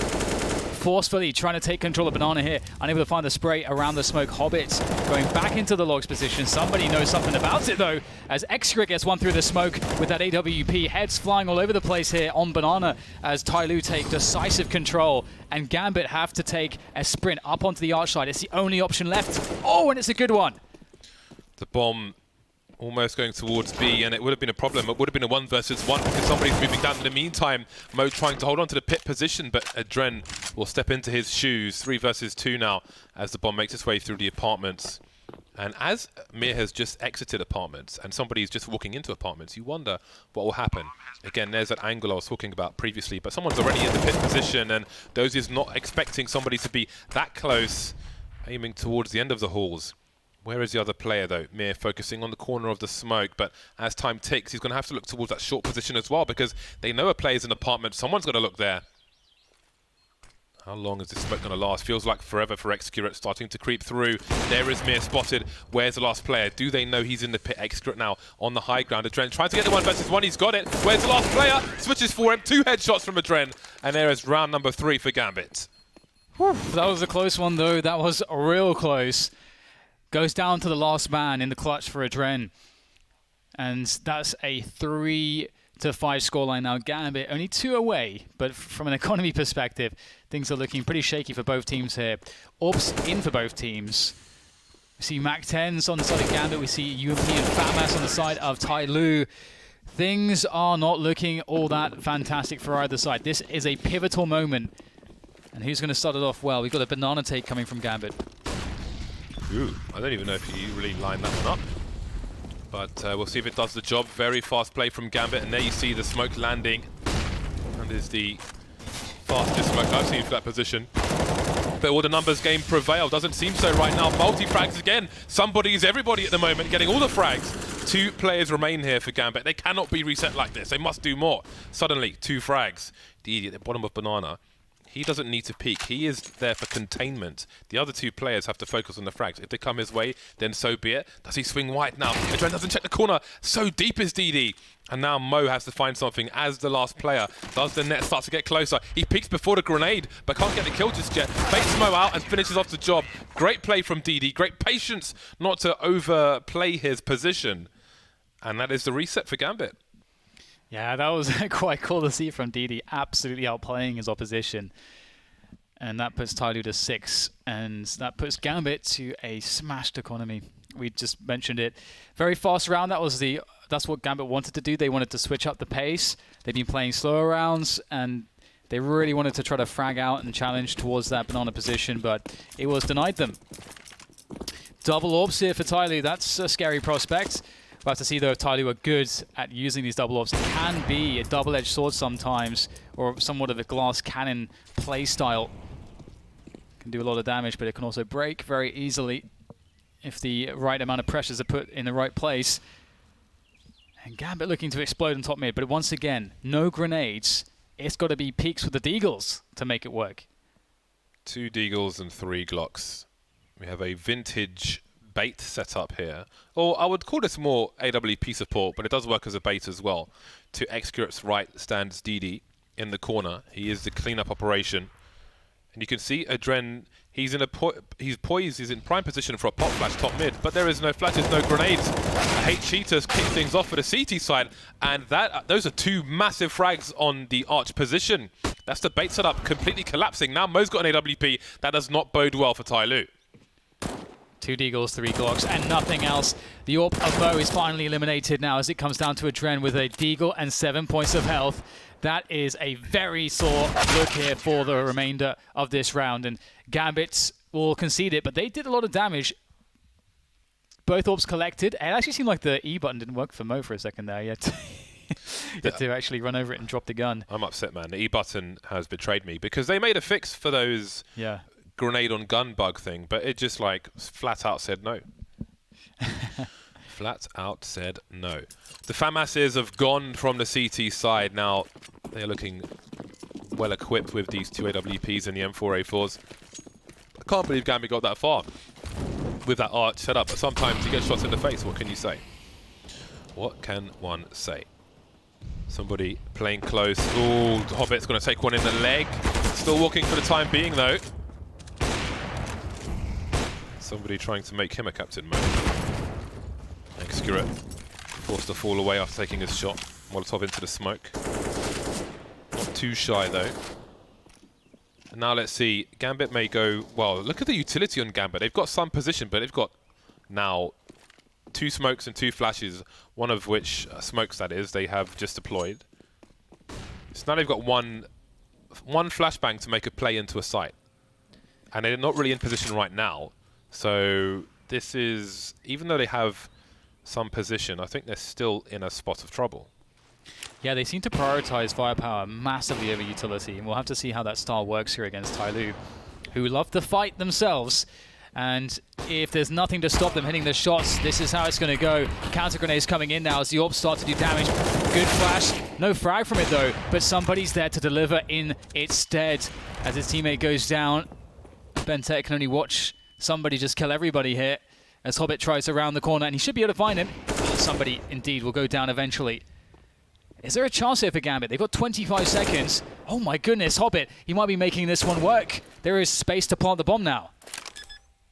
forcefully trying to take control of Banana here. Unable to find the spray around the smoke. Hobbit going back into the Logs position. Somebody knows something about it though, as Excurate gets one through the smoke with that AWP. Heads flying all over the place here on Banana as TyLoo take decisive control. And Gambit have to take a sprint up onto the arch side. It's the only option left. Oh, and it's a good one. The bomb almost going towards B, and it would have been a problem. It would have been a 1 versus 1 because somebody's moving down in the meantime. Mo trying to hold on to the pit position, but Adren will step into his shoes. 3 versus 2 now as the bomb makes its way through the apartments. And as Mir has just exited apartments and somebody's just walking into apartments, you wonder what will happen. Again, there's that angle I was talking about previously, but someone's already in the pit position, and those is not expecting somebody to be that close, aiming towards the end of the halls. Where is the other player, though? Mir focusing on the corner of the smoke, but as time ticks, he's going to have to look towards that short position as well, because they know a player's in apartment. Someone's got to look there. How long is this smoke going to last? Feels like forever for Excurate, starting to creep through. There is Mir spotted. Where's the last player? Do they know he's in the pit? Excurate now on the high ground. Adren trying to get the 1 versus 1. He's got it. Where's the last player? Switches for him. 2 headshots from Adren. And there is round number 3 for Gambit. Whew, that was a close one, though. That was real close. Goes down to the last man in the clutch for Adren. And that's a 3-5 scoreline now. Gambit only 2 away, but from an economy perspective, things are looking pretty shaky for both teams here. Orbs in for both teams. We see Mac-10s on the side of Gambit. We see UMP and Fatmas on the side of TyLoo. Things are not looking all that fantastic for either side. This is a pivotal moment. And who's going to start it off well? We've got a banana take coming from Gambit. Ooh, I don't even know if you really lined that one up. But we'll see if it does the job. Very fast play from Gambit. And there you see the smoke landing. And is the fastest smoke I've seen for that position. But will the numbers game prevail? Doesn't seem so right now. Multi-frags again. Somebody's everybody at the moment, getting all the frags. 2 players remain here for Gambit. They cannot be reset like this. They must do more. Suddenly, 2 frags. DD at the bottom of Banana. He doesn't need to peek. He is there for containment. The other 2 players have to focus on the frags. If they come his way, then so be it. Does he swing white now? Adren doesn't check the corner. So deep is DD. And now Mo has to find something as the last player. Does the net start to get closer? He peeks before the grenade, but can't get the kill just yet. Baits Mo out and finishes off the job. Great play from DD. Great patience not to overplay his position. And that is the reset for Gambit. Yeah, that was quite cool to see from DD, absolutely outplaying his opposition. And that puts TyLoo to 6, and that puts Gambit to a smashed economy. We just mentioned it. Very fast round. That's what Gambit wanted to do. They wanted to switch up the pace. They've been playing slower rounds, and they really wanted to try to frag out and challenge towards that banana position, but it was denied them. Double orbs here for TyLoo. That's a scary prospect. We'll have to see, though, if TyLoo are good at using these double orbs. It can be a double-edged sword sometimes, or somewhat of a glass cannon play style. Can do a lot of damage, but it can also break very easily if the right amount of pressures are put in the right place. And Gambit looking to explode on top mid, but once again, no grenades. It's got to be peaks with the Deagles to make it work. 2 Deagles and 3 Glocks. We have a vintage bait setup here. Or I would call this more AWP support, but it does work as a bait as well. To Excurate's right stands DD in the corner. He is the cleanup operation. And you can see Adren, he's poised, he's in prime position for a pop flash top mid, but there is no flashes, no grenades. I hate cheaters, kick things off for the CT side, and those are 2 massive frags on the arch position. That's the bait setup completely collapsing. Now Mo's got an AWP. That does not bode well for TyLoo. 2 Deagles, 3 Glocks, and nothing else. The AWP of Mo is finally eliminated now as it comes down to Adren with a Deagle and 7 points of health. That is a very sore look here for the remainder of this round. And Gambit will concede it, but they did a lot of damage. Both AWPs collected. It actually seemed like the E button didn't work for Mo for a second there. You had to actually run over it and drop the gun. I'm upset, man. The E button has betrayed me because they made a fix for those grenade on gun bug thing, but it just like flat out said no. Flat out said no. The FAMASs have gone from the CT side. Now they're looking well equipped with these 2 AWPs and the M4A4s. I can't believe Gambit got that far with that arch setup, but sometimes you get shots in the face. What can you say? What can one say? Somebody playing close. Ooh, Hobbit's going to take one in the leg. Still walking for the time being, though. Somebody trying to make him a captain mode. Excurate forced to fall away after taking his shot. Molotov into the smoke. Not too shy, though. And now let's see. Gambit may go... Well, look at the utility on Gambit. They've got some position, but they've got now 2 smokes and 2 flashes, one of which, smokes that is, they have just deployed. So now they've got one flashbang to make a play into a site. And they're not really in position right now. So this is, even though they have some position, I think they're still in a spot of trouble. Yeah, they seem to prioritize firepower massively over utility, and we'll have to see how that style works here against TyLoo, who love to fight themselves. And if there's nothing to stop them hitting the shots, this is how it's going to go. Counter grenades coming in now as the orbs start to do damage. Good flash. No frag from it though, but somebody's there to deliver in its stead. As his teammate goes down, BenTech can only watch somebody just kill everybody here as Hobbit tries around the corner, and he should be able to find him. Somebody indeed will go down eventually. Is there a chance here for Gambit? They've got 25 seconds. Oh my goodness, Hobbit, he might be making this one work. There is space to plant the bomb now.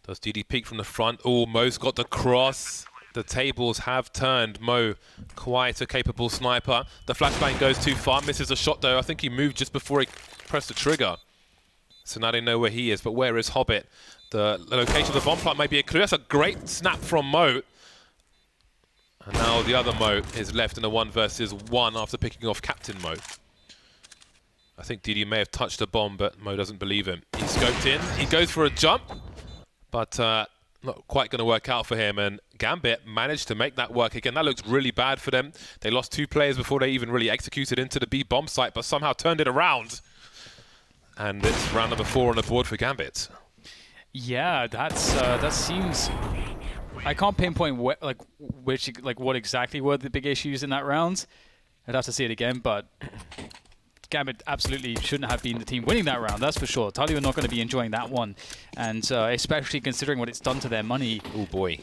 Does DD peek from the front? Oh, Mo's got the cross. The tables have turned. Mo, quite a capable sniper. The flashbang goes too far, misses a shot though. I think he moved just before he pressed the trigger. So now they know where he is, but where is Hobbit? The location of the bomb plant may be a clue. That's a great snap from Mo. And now the other Mo is left in a 1 versus 1 after picking off Captain Mo. I think DD may have touched a bomb, but Mo doesn't believe him. He's scoped in. He goes for a jump, but not quite going to work out for him. And Gambit managed to make that work again. That looks really bad for them. They lost 2 players before they even really executed into the B bomb site, but somehow turned it around. And it's round number 4 on the board for Gambit. Yeah, that seems. I can't pinpoint what exactly were the big issues in that round. I'd have to see it again, but Gambit absolutely shouldn't have been the team winning that round, that's for sure. TyLoo are not going to be enjoying that one, and especially considering what it's done to their money. Oh boy.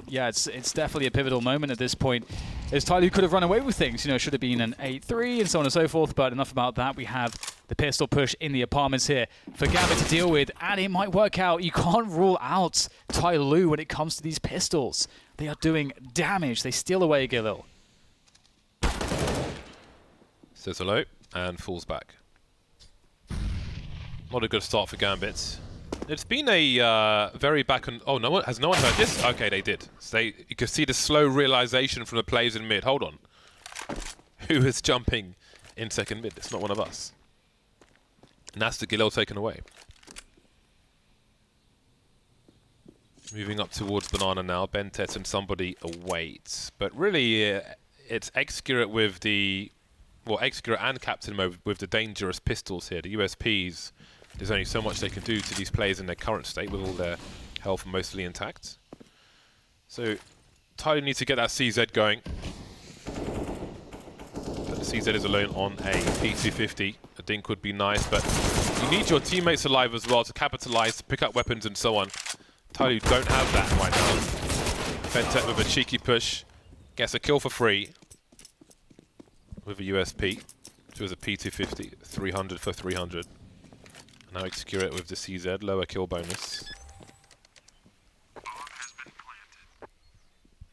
Yeah, it's definitely a pivotal moment at this point, as TyLoo could have run away with things. You know, it should have been an 8-3 and so on and so forth, but enough about that. We have the pistol push in the apartments here for Gambit to deal with, and it might work out. You can't rule out TyLoo when it comes to these pistols. They are doing damage. They steal away Galil. Says hello and falls back. Not a good start for Gambit. It's been a very back and... Oh, no one heard this? Okay, they did. So you can see the slow realization from the players in mid. Hold on. Who is jumping in second mid? It's not one of us. And that's the Galil taken away. Moving up towards Banana now. Bentet and somebody awaits. But really, it's Excurate with the... Well, Excurate and Captain Mo with the dangerous pistols here. The USPs, there's only so much they can do to these players in their current state with all their health mostly intact. So, TyLoo needs to get that CZ going. But the CZ is alone on a P250. A dink would be nice, but you need your teammates alive as well to capitalize, to pick up weapons and so on. TyLoo don't have that right now. Bentet with a cheeky push. Gets a kill for free. With a USP. So it was a P250. 300 for 300. Now execute it with the CZ. Lower kill bonus.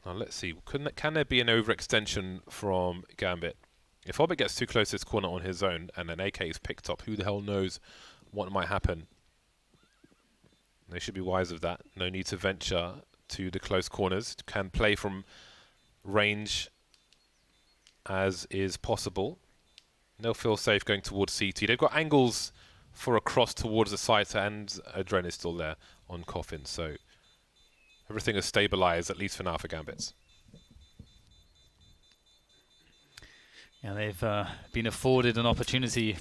Now let's see. Can there be an overextension from Gambit? If Hobbit gets too close to this corner on his own and an AK is picked up, who the hell knows what might happen? They should be wise of that. No need to venture to the close corners. Can play from range as is possible. They'll feel safe going towards CT. They've got angles for a cross towards the site, and Adren is still there on Coffin, so everything is stabilized, at least for now, for Gambits. Yeah, they've been afforded an opportunity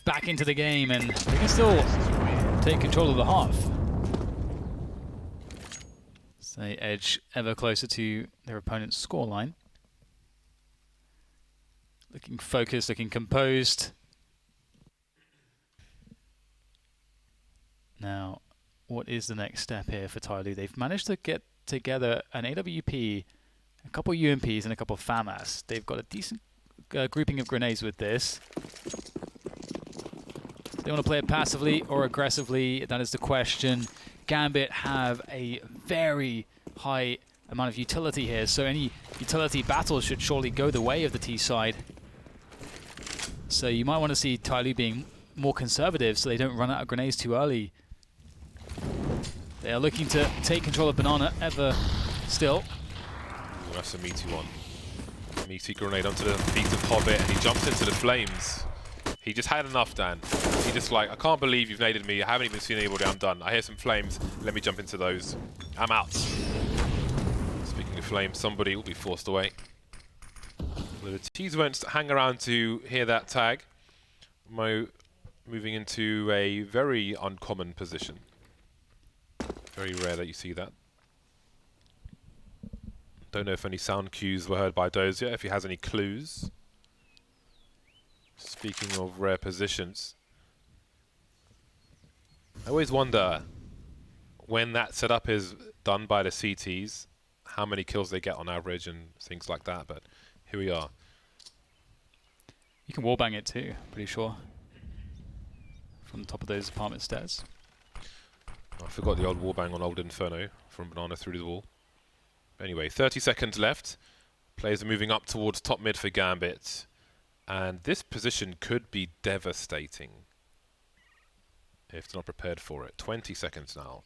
back into the game, and they can still take control of the half. So they edge ever closer to their opponent's scoreline. Looking focused, looking composed. Now, what is the next step here for TyLoo? They've managed to get together an AWP, a couple UMPs, and a couple of FAMAS. They've got a decent grouping of grenades with this. They want to play it passively or aggressively, that is the question. Gambit have a very high amount of utility here, so any utility battles should surely go the way of the T side. So you might want to see TyLoo being more conservative so they don't run out of grenades too early. They are looking to take control of Banana ever still. Ooh, that's a meaty one. Meaty grenade onto the feet of Hobbit, and he jumps into the flames. He just had enough, Dan. He just like, I can't believe you've naded me. I haven't even seen anybody. I'm done. I hear some flames. Let me jump into those. I'm out. Speaking of flames, somebody will be forced away. The T's won't hang around to hear that tag. Mo moving into a very uncommon position. Very rare that you see that. Don't know if any sound cues were heard by Dozier, if he has any clues. Speaking of rare positions, I always wonder when that setup is done by the CTs, how many kills they get on average and things like that, but here we are. You can wallbang it too, pretty sure. From the top of those apartment stairs. I forgot the old wallbang on old Inferno from Banana through the wall. Anyway, 30 seconds left. Players are moving up towards top mid for Gambit. And this position could be devastating if they're not prepared for it. 20 seconds now.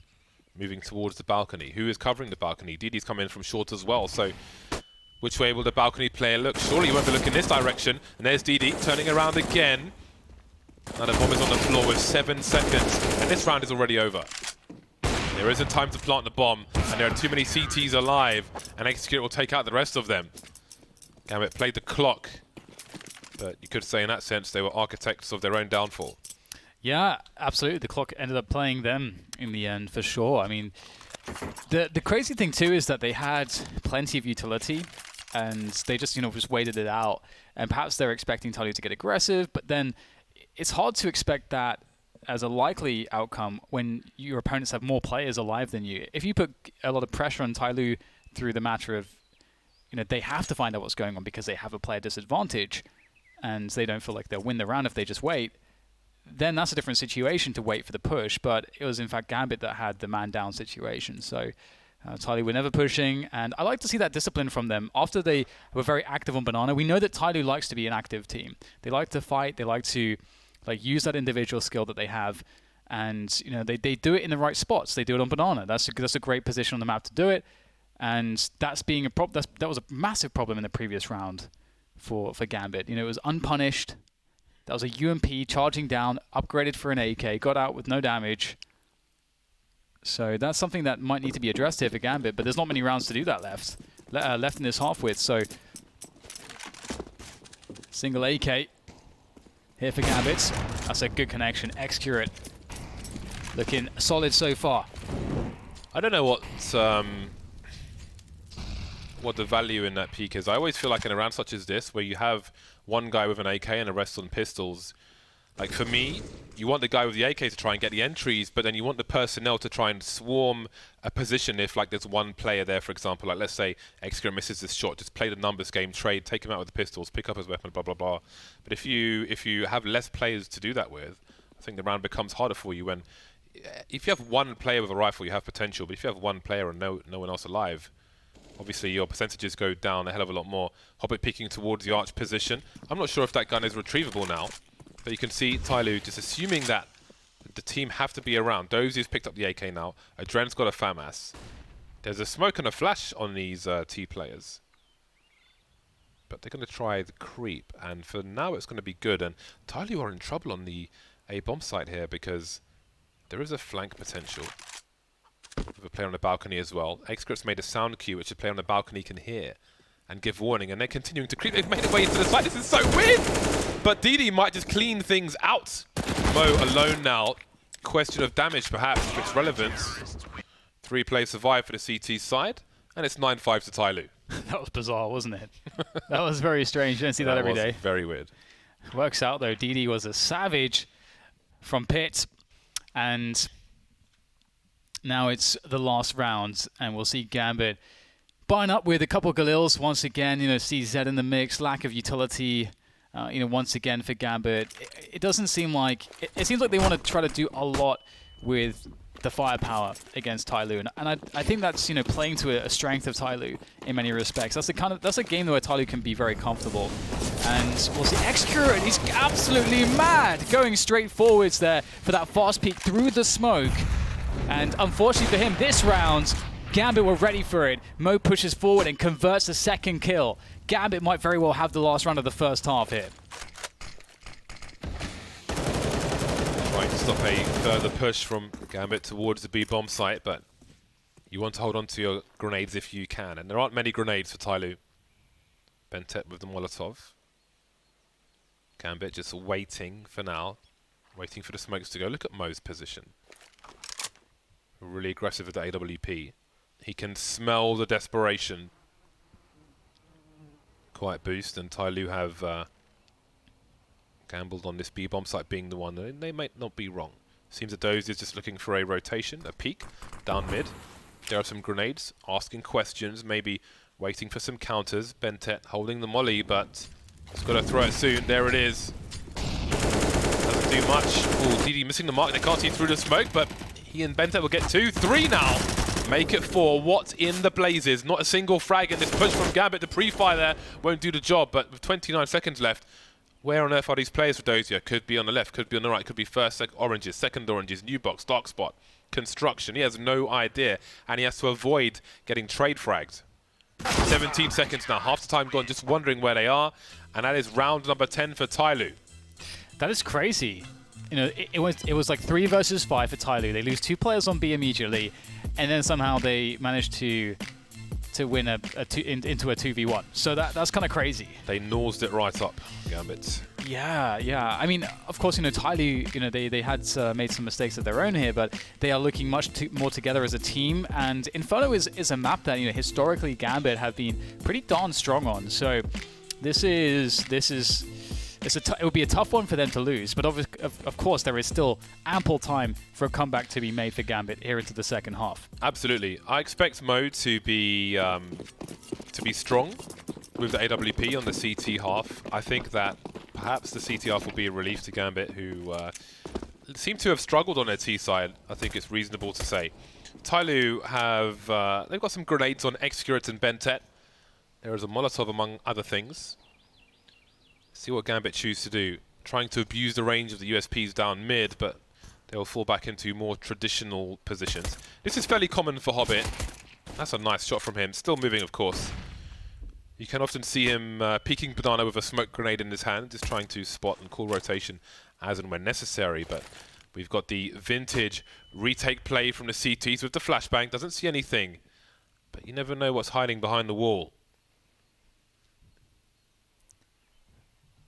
Moving towards the balcony. Who is covering the balcony? DD's coming in from short as well. So which way will the balcony player look? Surely he won't be looking this direction. And there's DD turning around again. Now the bomb is on the floor with 7 seconds. And this round is already over. There isn't time to plant the bomb. And there are too many CTs alive. And Execute will take out the rest of them. Gambit played the clock. But you could say in that sense they were architects of their own downfall. Yeah, absolutely. The clock ended up playing them in the end, for sure. I mean, the crazy thing too is that they had plenty of utility, and they just just waited it out. And perhaps they're expecting TyLoo to get aggressive, but then it's hard to expect that as a likely outcome when your opponents have more players alive than you. If you put a lot of pressure on TyLoo through the matter of, they have to find out what's going on because they have a player disadvantage, and they don't feel like they'll win the round if they just wait, then that's a different situation to wait for the push. But it was, in fact, Gambit that had the man-down situation. So TyLoo were never pushing, and I like to see that discipline from them. After they were very active on Banana, we know that TyLoo likes to be an active team. They like to fight. They like to use that individual skill that they have, and they do it in the right spots. They do it on Banana. That's a great position on the map to do it, and that's being a problem. That was a massive problem in the previous round for Gambit. It was unpunished. That was a UMP charging down, upgraded for an AK, got out with no damage. So that's something that might need to be addressed here for Gambit, but there's not many rounds to do that left in this half with. So single AK here for Gambit. That's a good connection. X-Curate looking solid so far. I don't know what the value in that peak is. I always feel like in a round such as this, where you have one guy with an AK and the rest on pistols, like for me, you want the guy with the AK to try and get the entries, but then you want the personnel to try and swarm a position if like there's one player there, for example, like let's say Execute misses this shot, just play the numbers game, trade, take him out with the pistols, pick up his weapon, blah, blah, blah. But if you have less players to do that with, I think the round becomes harder for you when, if you have one player with a rifle, you have potential, but if you have one player and no one else alive, obviously your percentages go down a hell of a lot more. Hobbit peeking towards the arch position. I'm not sure if that gun is retrievable now, but you can see TyLoo just assuming that the team have to be around. Dozier's picked up the AK now. Adren's got a FAMAS. There's a smoke and a flash on these T players. But they're going to try the creep, and for now it's going to be good. And TyLoo are in trouble on the A bomb site here because there is a flank potential. With a player on the balcony as well. Execrate's made a sound cue which a player on the balcony can hear and give warning, and they're continuing to creep. They've made their way into the site. This is so weird! But DD might just clean things out. Mo alone now. Question of damage, perhaps, if it's relevant. 3 players survive for the CT side, and it's 9-5 to TyLoo. That was bizarre, wasn't it? That was very strange. You don't see that every day. Very weird. Works out, though. DD was a savage from pit, and now it's the last round, and we'll see Gambit buying up with a couple of Galils once again. CZ in the mix, lack of utility. Once again for Gambit, it doesn't seem like it seems like they want to try to do a lot with the firepower against TyLoo, and I think that's playing to a strength of TyLoo in many respects. That's a game where TyLoo can be very comfortable, and we'll see X-Curate. He's absolutely mad, going straight forwards there for that fast peek through the smoke. And unfortunately for him, this round, Gambit were ready for it. Mo pushes forward and converts the second kill. Gambit might very well have the last round of the first half here. trying to stop a further push from Gambit towards the B-bomb site, but you want to hold on to your grenades if you can, and there aren't many grenades for TyLoo. Bentet with the Molotov. Gambit just waiting for now, waiting for the smokes to go. Look at Mo's position. Really aggressive with the AWP. He can smell the desperation. Quiet boost, and TyLoo have gambled on this B-bomb site being the one, and they might not be wrong. Seems that Dozy is just looking for a rotation, a peek, down mid. There are some grenades, asking questions, maybe waiting for some counters. Bentet holding the molly, but he's got to throw it soon. There it is. Doesn't do much. Oh, DD missing the mark. They can't see through the smoke, but he and Bentet will get 2, 3 now. Make it 4. What in the blazes? Not a single frag in this push from Gambit. The pre-fire there won't do the job, but with 29 seconds left, where on earth are these players for Dozier? Could be on the left, could be on the right, could be first, oranges, second oranges, new box, dark spot, construction. He has no idea, and he has to avoid getting trade fragged. 17 seconds now, half the time gone, just wondering where they are, and that is round number 10 for TyLoo. That is crazy. You know, it was like 3 versus 5 for TyLoo. They lose 2 players on B immediately, and then somehow they managed to win into a 2v1. So that's kind of crazy. They nosed it right up, Gambit. Yeah. I mean, of course, you know, TyLoo, you know, they had made some mistakes of their own here, but they are looking much more together as a team. And Inferno is a map that, you know, historically Gambit have been pretty darn strong on. So it would be a tough one for them to lose, but of course there is still ample time for a comeback to be made for Gambit here into the second half. Absolutely. I expect Mo to be strong with the AWP on the CT half. I think that perhaps the CT half will be a relief to Gambit, who seem to have struggled on their T side. I think it's reasonable to say. TyLoo have they've got some grenades on Excurate and Bentet. There is a Molotov among other things. See what Gambit choose to do. Trying to abuse the range of the USPs down mid, but they'll fall back into more traditional positions. This is fairly common for Hobbit. That's a nice shot from him. Still moving, of course. You can often see him peeking Banana with a smoke grenade in his hand, just trying to spot and call rotation as and when necessary. But we've got the vintage retake play from the CTs with the flashbang. Doesn't see anything, but you never know what's hiding behind the wall.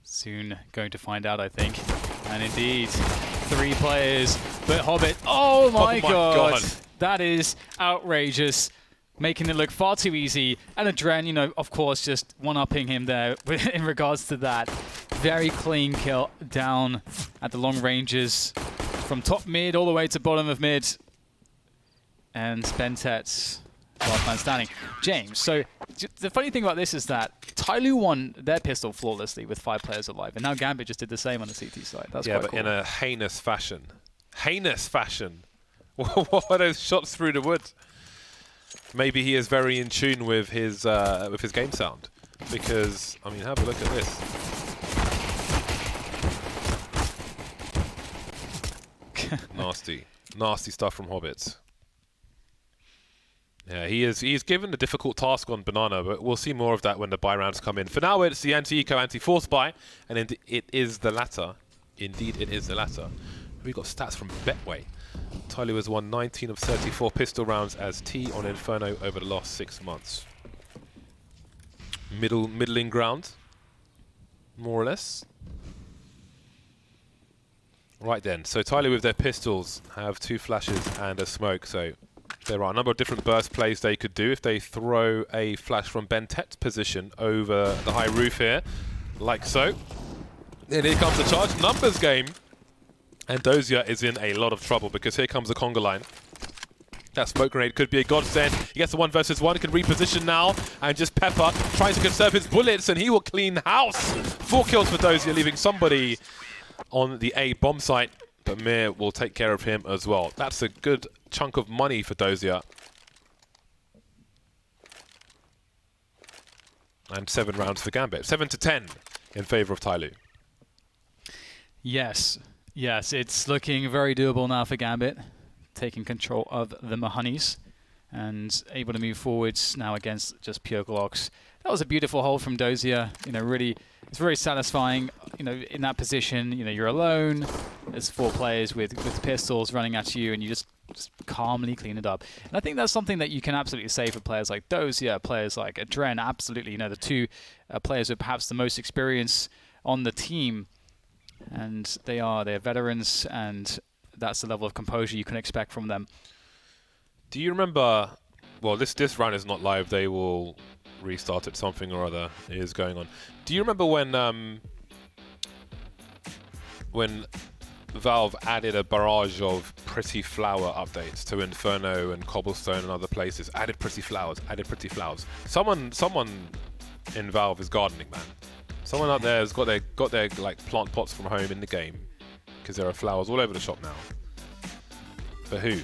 Soon going to find out, I think. And indeed, 3 players, but Hobbit, oh my god! That is outrageous. Making it look far too easy. And Adren, you know, of course, just one-upping him there in regards to that. Very clean kill down at the long ranges. From top mid all the way to bottom of mid. And Bentet, last man standing. James, so the funny thing about this is that TyLoo won their pistol flawlessly with 5 players alive, and now Gambit just did the same on the CT side. That's quite but cool. In a heinous fashion. Heinous fashion. What are those shots through the wood? Maybe he is very in tune with his game sound, because I mean, have a look at this. Nasty stuff from Hobbit. Yeah, he's given a difficult task on Banana, but we'll see more of that when the buy rounds come in. For now, it's the anti-eco, anti-force buy, and it is the latter. Indeed, it is the latter. We've got stats from Betway. TyLoo has won 19 of 34 pistol rounds as T on Inferno over the last 6 months. Middling ground, more or less. Right then, so TyLoo with their pistols have 2 flashes and a smoke, so there are a number of different burst plays they could do if they throw a flash from Bentet's position over the high roof here, like so. Then here comes the charge numbers game. And Dozier is in a lot of trouble because here comes the conga line. That smoke grenade could be a godsend. He gets the 1 versus 1, he can reposition now, and just Pepper trying to conserve his bullets, and he will clean house. 4 kills for Dozier, leaving somebody on the A bomb site, but Mir will take care of him as well. That's a good chunk of money for Dozier. And 7 rounds for Gambit. 7-10 in favor of TyLoo. Yes, it's looking very doable now for Gambit, taking control of the Mahoneys and able to move forwards now against just pure Glocks. That was a beautiful hold from Dozier, you know, really it's very satisfying. In that position, you're alone. There's 4 players with pistols running at you, and you just calmly clean it up. And I think that's something that you can absolutely say for players like Dozier, players like Adren. Absolutely, the 2 players with perhaps the most experience on the team, and they're veterans, and that's the level of composure you can expect from them. Do you remember? Well, this round is not live. They will restart it. Something or other is going on. Do you remember when Valve added a barrage of pretty flower updates to Inferno and Cobblestone and other places? Added pretty flowers. Someone in Valve is gardening, man. Someone out there has got their like plant pots from home in the game, because there are flowers all over the shop now. But who?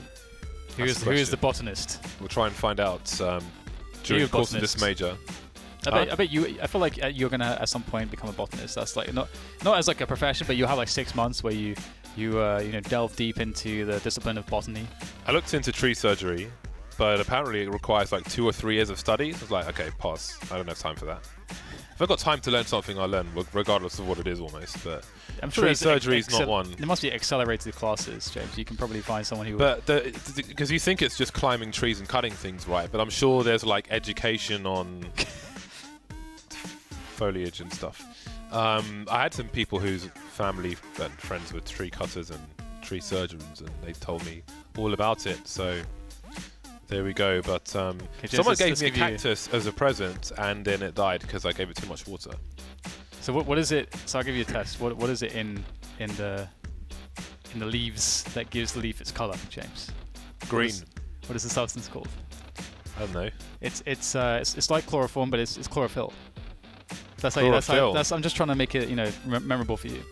Who is the botanist? We'll try and find out during the course of this major. I bet you. I feel like you're gonna at some point become a botanist. That's like not as like a profession, but you have like 6 months where you delve deep into the discipline of botany. I looked into tree surgery, but apparently it requires like 2 or 3 years of study. I was like, okay, pass. I don't have time for that. If I've got time to learn something, I'll learn, regardless of what it is almost. But I'm sure tree surgery is not one. There must be accelerated classes, James. You can probably find someone who. But because you think it's just climbing trees and cutting things, right? But I'm sure there's like education on foliage and stuff. I had some people whose family and friends were tree cutters and tree surgeons, and they told me all about it. So there we go. But someone gave me a cactus as a present, and then it died because I gave it too much water. So what is it? So I'll give you a test. What is it in the leaves that gives the leaf its color, James? Green. What is the substance called? I don't know. It's like chloroform, but it's chlorophyll. Chlorophyll. I'm just trying to make it memorable for you.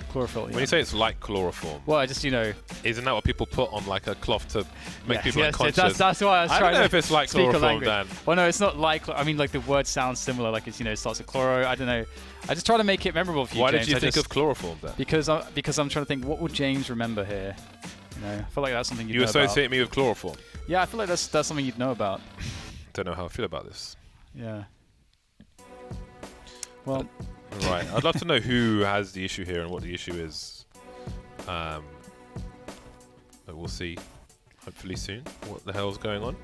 Chlorophyll. When you say it's like chloroform, well, I just isn't that what people put on like a cloth to make people unconscious? That's why I was trying to. I don't know if it's like chloroform, Dan. Well, no, it's not like. I mean, like the word sounds similar. Like it's it starts with chloro. I don't know. I just try to make it memorable for you. Why James. did you think of chloroform then? Because I'm trying to think. What would James remember here? I feel like that's something you associate me with chloroform. Yeah, I feel like that's something you'd know about. Don't know how I feel about this. Yeah. Well. Right. I'd love to know who has the issue here and what the issue is. But we'll see. Hopefully soon. What the hell's going on?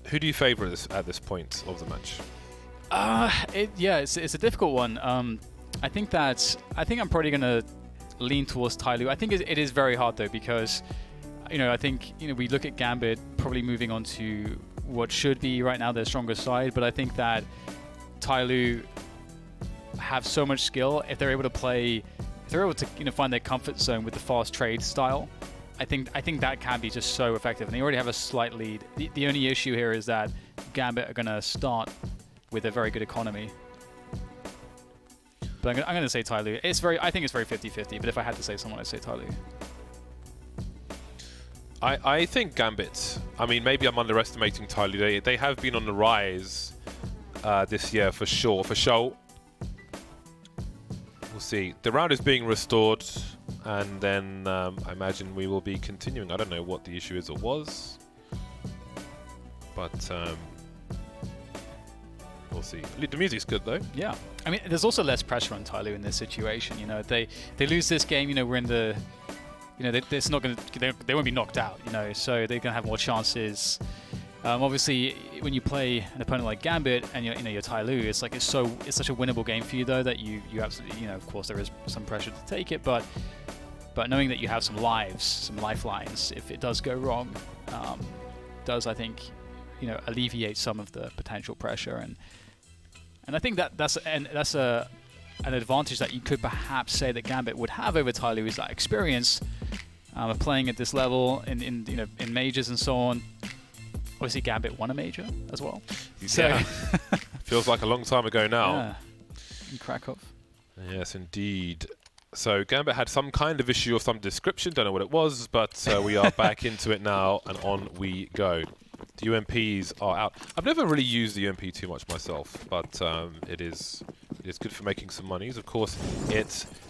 Who do you favour at this point of the match? It's a difficult one. I think I'm probably gonna lean towards TyLoo. I think it is very hard though, because I think we look at Gambit probably moving on to what should be right now their stronger side, but I think that TyLoo have so much skill. If they're able to find their comfort zone with the fast trade style, I think that can be just so effective. And they already have a slight lead. The only issue here is that Gambit are going to start with a very good economy. But I'm going to say TyLoo. I think it's very 50-50, but if I had to say someone, I'd say TyLoo. I think Gambit, I mean, maybe I'm underestimating TyLoo. They have been on the rise this year for sure. We'll see. The round is being restored, and then I imagine we will be continuing. I don't know what the issue is or was, but we'll see. The music's good though. Yeah. I mean, there's also less pressure on TyLoo in this situation. They lose this game. We're in the. They won't be knocked out. So they're gonna have more chances. Obviously, when you play an opponent like Gambit and you're TyLoo, it's such a winnable game for you though that you absolutely of course there is some pressure to take it, but knowing that you have some lifelines if it does go wrong, does I think alleviate some of the potential pressure, and I think that's an advantage that you could perhaps say that Gambit would have over TyLoo is that experience of playing at this level in majors and so on. Obviously, Gambit won a major as well. Yeah. Feels like a long time ago now. Yeah. In Krakow. Yes, indeed. So Gambit had some kind of issue of some description. Don't know what it was, but we are back into it now, and on we go. The UMPs are out. I've never really used the UMP too much myself, but it is good for making some monies. Of course,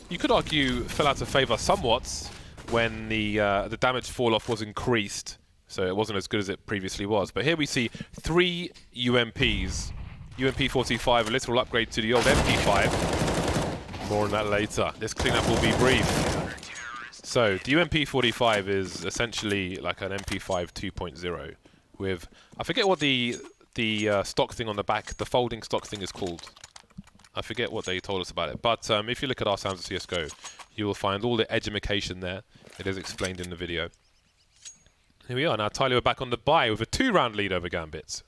you could argue fell out of favour somewhat when the damage fall-off was increased. So it wasn't as good as it previously was. But here we see 3 UMPs UMP45, a literal upgrade to the old MP5. More on that later. This cleanup will be brief. So the UMP45 is essentially like an MP5 2.0 with, I forget what the stock thing on the back, the folding stock thing is called. I forget what they told us about it. But if you look at our Sounds of CSGO, you will find all the edumacation there. It is explained in the video. Here we are. Now TyLoo are back on the bye with a 2-round lead over Gambit.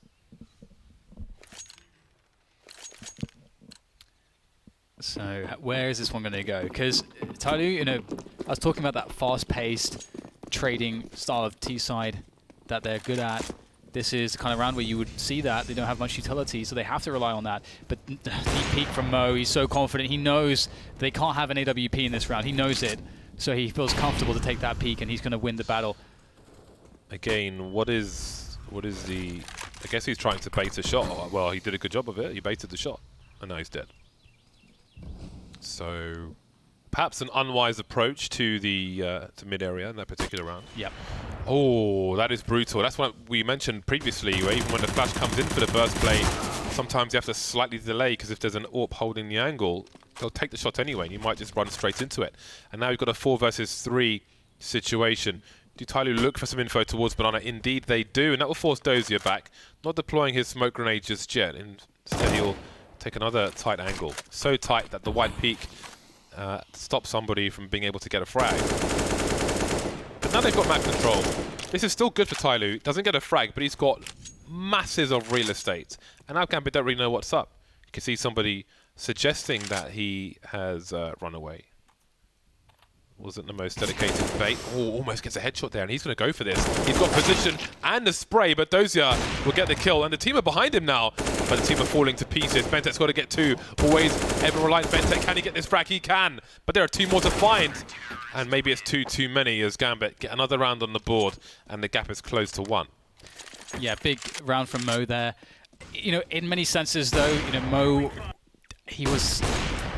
So where is this one going to go? Because TyLoo, you know, I was talking about that fast-paced trading style of T-side that they're good at. This is the kind of round where you would see that. They don't have much utility, so they have to rely on that. But deep peek from Mo, he's so confident. He knows they can't have an AWP in this round. He knows it. So he feels comfortable to take that peek, and he's going to win the battle. Again, what is the... I guess he's trying to bait a shot. Well, he did a good job of it. He baited the shot, and now he's dead. So perhaps an unwise approach to the to mid area in that particular round. Yep. Oh, that is brutal. That's what we mentioned previously, where even when the flash comes in for the burst play, sometimes you have to slightly delay, because if there's an AWP holding the angle, they'll take the shot anyway, and you might just run straight into it. And now you've got a 4 versus 3 situation. Do TyLoo look for some info towards Banana? Indeed they do, and that will force Dozier back, not deploying his smoke grenade just yet. Instead he'll take another tight angle. So tight that the wide peak stops somebody from being able to get a frag. But now they've got map control. This is still good for TyLoo. Doesn't get a frag, but he's got masses of real estate. And now Gambit don't really know what's up. You can see somebody suggesting that he has run away. Wasn't the most dedicated bait. Oh, almost gets a headshot there, and he's going to go for this. He's got position and the spray, but Dozier will get the kill. And the team are behind him now, but the team are falling to pieces. Bentek's got to get 2. Always ever reliant Bentek. Can he get this frag? He can, but there are 2 more to find. And maybe it's 2 too many as Gambit get another round on the board, and the gap is closed to 1. Yeah, big round from Mo there. You know, in many senses, though, you know, Mo, he was...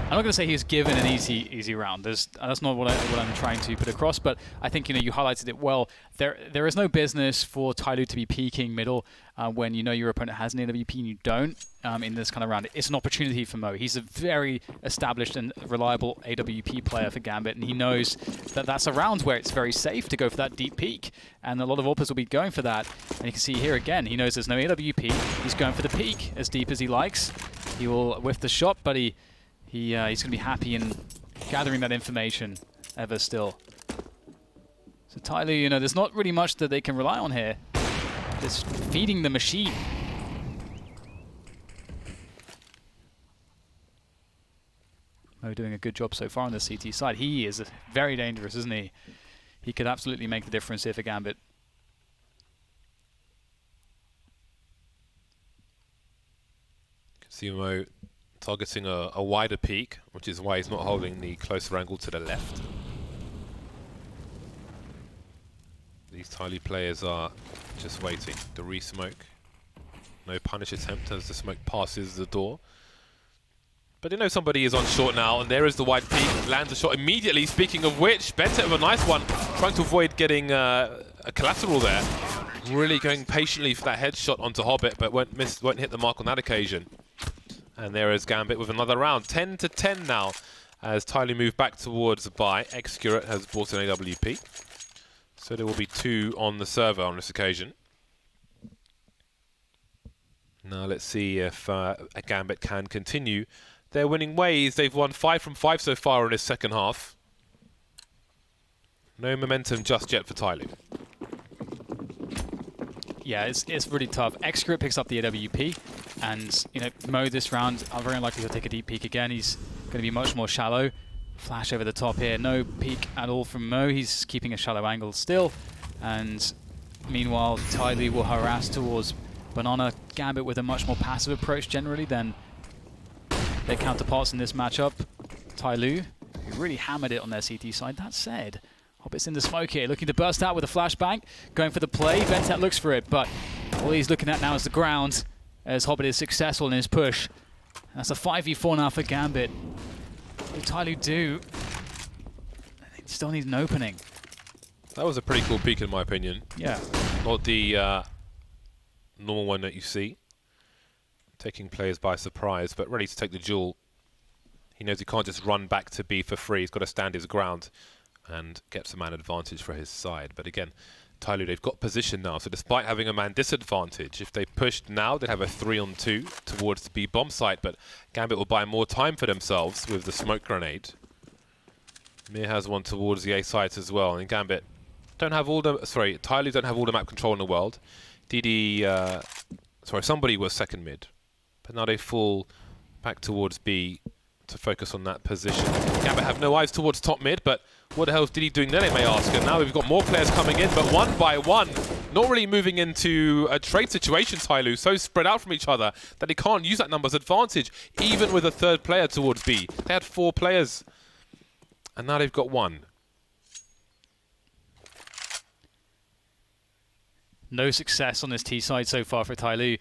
I'm not going to say he was given an easy round. That's not what I'm trying to put across. But I think, you know, you highlighted it well. There is no business for TyLoo to be peeking middle when you know your opponent has an AWP and you don't in this kind of round. It's an opportunity for Mo. He's a very established and reliable AWP player for Gambit, and he knows that that's a round where it's very safe to go for that deep peek, and a lot of AWPers will be going for that. And you can see here again, he knows there's no AWP. He's going for the peek as deep as he likes. He will whiff the shot, but he's going to be happy in gathering that information ever still. So TyLoo, you know, there's not really much that they can rely on here. Just feeding the machine. Mo doing a good job so far on the CT side. He is very dangerous, isn't he? He could absolutely make the difference here for Gambit. You can see Mo targeting a wider peak, which is why he's not holding the closer angle to the left. These TyLoo players are just waiting. The re-smoke. No punish attempt as the smoke passes the door. But they know somebody is on short now, and there is the wide peak. Lands a shot immediately. Speaking of which, Bentek with a nice one, trying to avoid getting a collateral there. Really going patiently for that headshot onto Hobbit, but won't hit the mark on that occasion. And there is Gambit with another round. 10-10 now as TyLoo move back towards the buy. Excurate has bought an AWP. So there will be 2 on the server on this occasion. Now let's see if Gambit can continue their winning ways. They've won 5 from 5 so far in this second half. No momentum just yet for TyLoo. Yeah, it's really tough. Excurate picks up the AWP, and you know, Mo this round are very unlikely to take a deep peek again. He's going to be much more shallow. Flash over the top here. No peek at all from Mo. He's keeping a shallow angle still. And meanwhile, TyLoo will harass towards Banana. Gambit with a much more passive approach generally than their counterparts in this matchup. TyLoo, who really hammered it on their CT side. That said, Hobbit's in the smoke here, looking to burst out with a flashbang. Going for the play. Bentek looks for it, but all he's looking at now is the ground as Hobbit is successful in his push. That's a 5v4 now for Gambit. What TyLoo do? They still need an opening. That was a pretty cool peek in my opinion. Yeah. Not the normal one that you see. taking players by surprise, but ready to take the duel. He knows he can't just run back to B for free. He's got to stand his ground and get some man advantage for his side. But again, TyLoo, they've got position now, so despite having a man disadvantage, if they pushed now, they'd have a 3-on-2 towards the B bomb site, but Gambit will buy more time for themselves with the smoke grenade. Mir has one towards the A site as well, and Gambit don't have all the... Sorry, TyLoo don't have all the map control in the world. Somebody was second mid, but now they fall back towards B to focus on that position. Gambit have no eyes towards top mid, but what the hell is Diddy doing there, they may ask. And now we've got more players coming in, but one by one, not really moving into a trade situation, TyLoo, so spread out from each other that they can't use that numbers advantage, even with a third player towards B. They had 4 players, and now they've got 1. No success on this T side so far for TyLoo.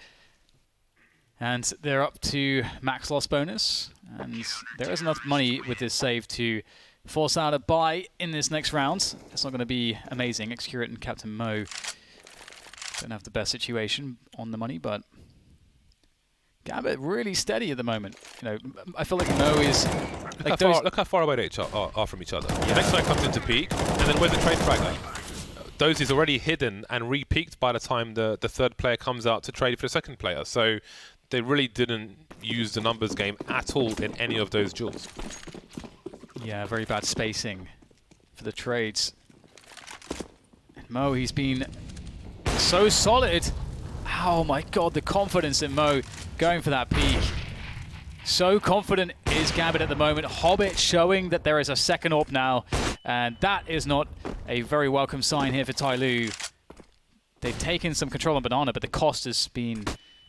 And they're up to max loss bonus. And there is enough money with this save to force out a buy in this next round. It's not going to be amazing. Xcurate and Captain Mo don't have the best situation on the money, but Gambit really steady at the moment. You know, I feel like Mo is... Look how far away they are from each other. Yeah. The next guy comes into peak, and then where's the trade fragment? Those is already hidden and re-peaked by the time the third player comes out to trade for the second player. So they really didn't use the numbers game at all in any of those duels. Yeah, very bad spacing for the trades. And Mo, he's been so solid. Oh my god, the confidence in Mo going for that peak. So confident is Gambit at the moment. Hobbit showing that there is a second AWP now, and that is not a very welcome sign here for TyLoo. They've taken some control on Banana, but the cost has been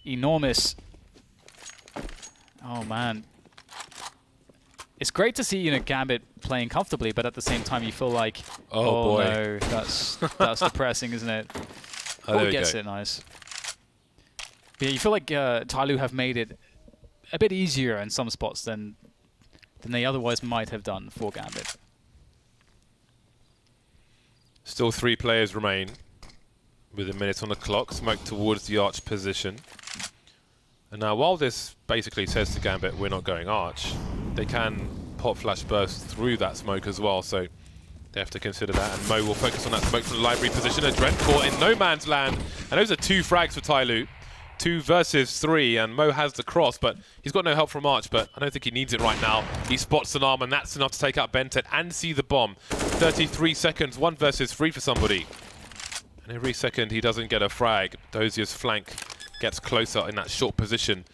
enormous. Oh man. It's great to see, you know, Gambit playing comfortably, but at the same time you feel like, oh boy, no, that's depressing, isn't it? Oh, gets it, nice. But yeah, you feel like TyLoo have made it a bit easier in some spots than they otherwise might have done for Gambit. Still 3 players remain with a minute on the clock. Smoke towards the arch position. And now while this basically says to Gambit, we're not going arch, they can pop flash burst through that smoke as well, so they have to consider that. And Mo will focus on that smoke from the library position. A Dread caught in no man's land. And those are 2 frags for TyLoo. 2 versus 3, and Mo has the cross, but he's got no help from Arch, but I don't think he needs it right now. He spots an arm, and that's enough to take out Bentet and see the bomb. 33 seconds, 1 versus 3 for somebody. And every second he doesn't get a frag, Dozier's flank gets closer in that short position.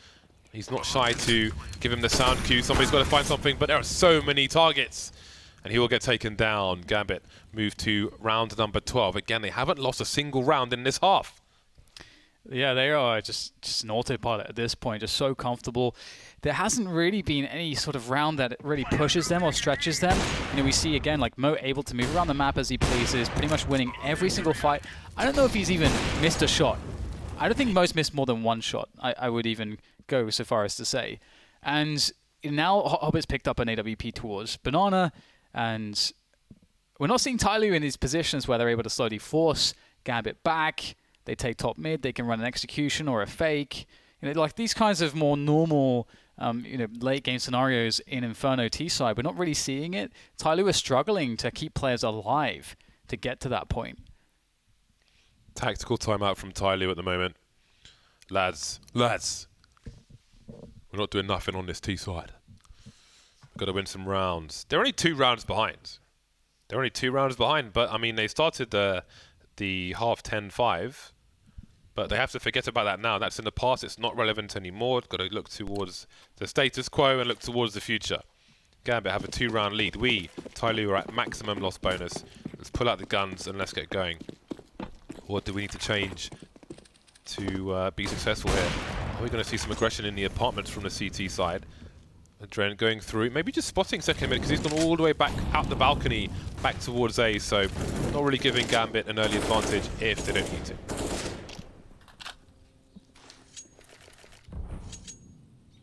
He's not shy to give him the sound cue. Somebody's got to find something, but there are so many targets. And he will get taken down. Gambit move to round number 12. Again, they haven't lost a single round in this half. Yeah, they are just an autopilot at this point, just so comfortable. There hasn't really been any sort of round that really pushes them or stretches them. You know, we see again like Mo able to move around the map as he pleases, pretty much winning every single fight. I don't know if he's even missed a shot. I don't think Mo's missed more than 1 shot. I would even go so far as to say. And now Hobbit's picked up an AWP towards Banana, and we're not seeing TyLoo in these positions where they're able to slowly force Gambit back. They take top mid, they can run an execution or a fake. You know, like these kinds of more normal, you know, late game scenarios in Inferno T-side, we're not really seeing it. TyLoo is struggling to keep players alive to get to that point. Tactical timeout from TyLoo at the moment. Lads, we're not doing nothing on this T-side. We've got to win some rounds. They're only 2 rounds behind. But I mean, they started the half 10-5. But they have to forget about that now. That's in the past. It's not relevant anymore. Got to look towards the status quo and look towards the future. Gambit have a 2-round lead. We, TyLoo, are at maximum loss bonus. Let's pull out the guns and let's get going. What do we need to change to be successful here? Are we going to see some aggression in the apartments from the CT side? Adren going through, maybe just spotting second mid because he's gone all the way back out the balcony, back towards A. So not really giving Gambit an early advantage if they don't need to.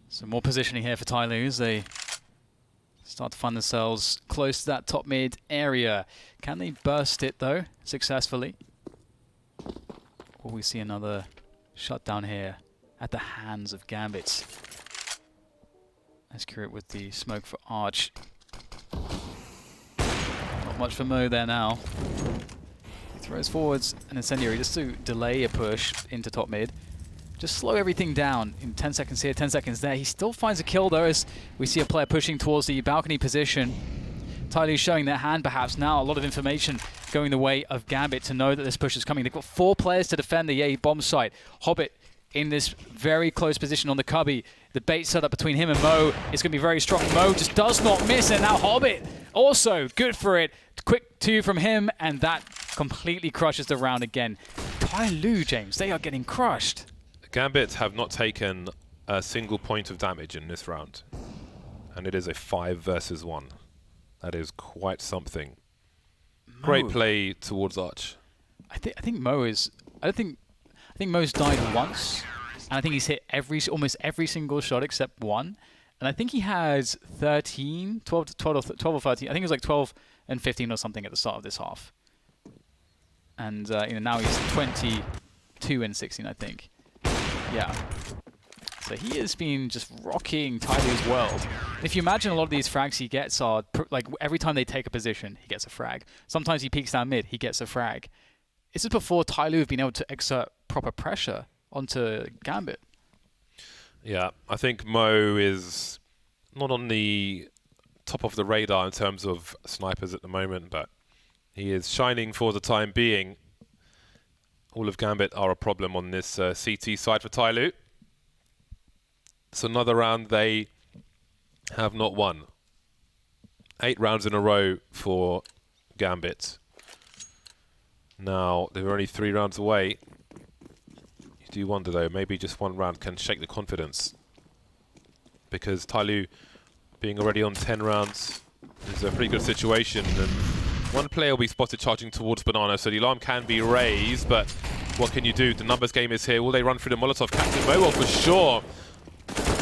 So more positioning here for TyLoo as they start to find themselves close to that top mid area. Can they burst it though successfully? Will we see another shutdown here? at the hands of Gambit. Let's cure it with the smoke for Arch. Not much for Mo there now. He throws forwards an incendiary just to delay a push into top mid. Just slow everything down in 10 seconds here, 10 seconds there. He still finds a kill though, as we see a player pushing towards the balcony position. TyLoo showing their hand perhaps now. A lot of information going the way of Gambit to know that this push is coming. They've got 4 players to defend the A bomb site. Hobbit in this very close position on the cubby. The bait set up between him and Mo is going to be very strong. Mo just does not miss, and now Hobbit also good for it. Quick 2 from him, and that completely crushes the round again. TyLoo, James, they are getting crushed. Gambit have not taken a single point of damage in this round. And it is a 5 versus 1. That is quite something. Mo. Great play towards Arch. I think Mo is... I think Mo's died once. And I think he's hit almost every single shot except one. And I think he has 13, 12 or 13. I think it was like 12 and 15 or something at the start of this half. And now he's 22 and 16, I think. Yeah. So he has been just rocking TyLoo's world. If you imagine a lot of these frags he gets are, like every time they take a position, he gets a frag. Sometimes he peeks down mid, he gets a frag. This is before TyLoo have been able to exert proper pressure onto Gambit. Yeah, I think Mo is not on the top of the radar in terms of snipers at the moment, but he is shining for the time being. All of Gambit are a problem on this CT side for TyLoo. It's another round they have not won. 8 rounds in a row for Gambit. Now, they're only 3 rounds away. You do wonder, though, maybe just one round can shake the confidence. Because TyLoo, being already on 10 rounds, is a pretty good situation. And one player will be spotted charging towards Banana, so the alarm can be raised, but what can you do? The numbers game is here. Will they run through the Molotov? Captain Mo, for sure.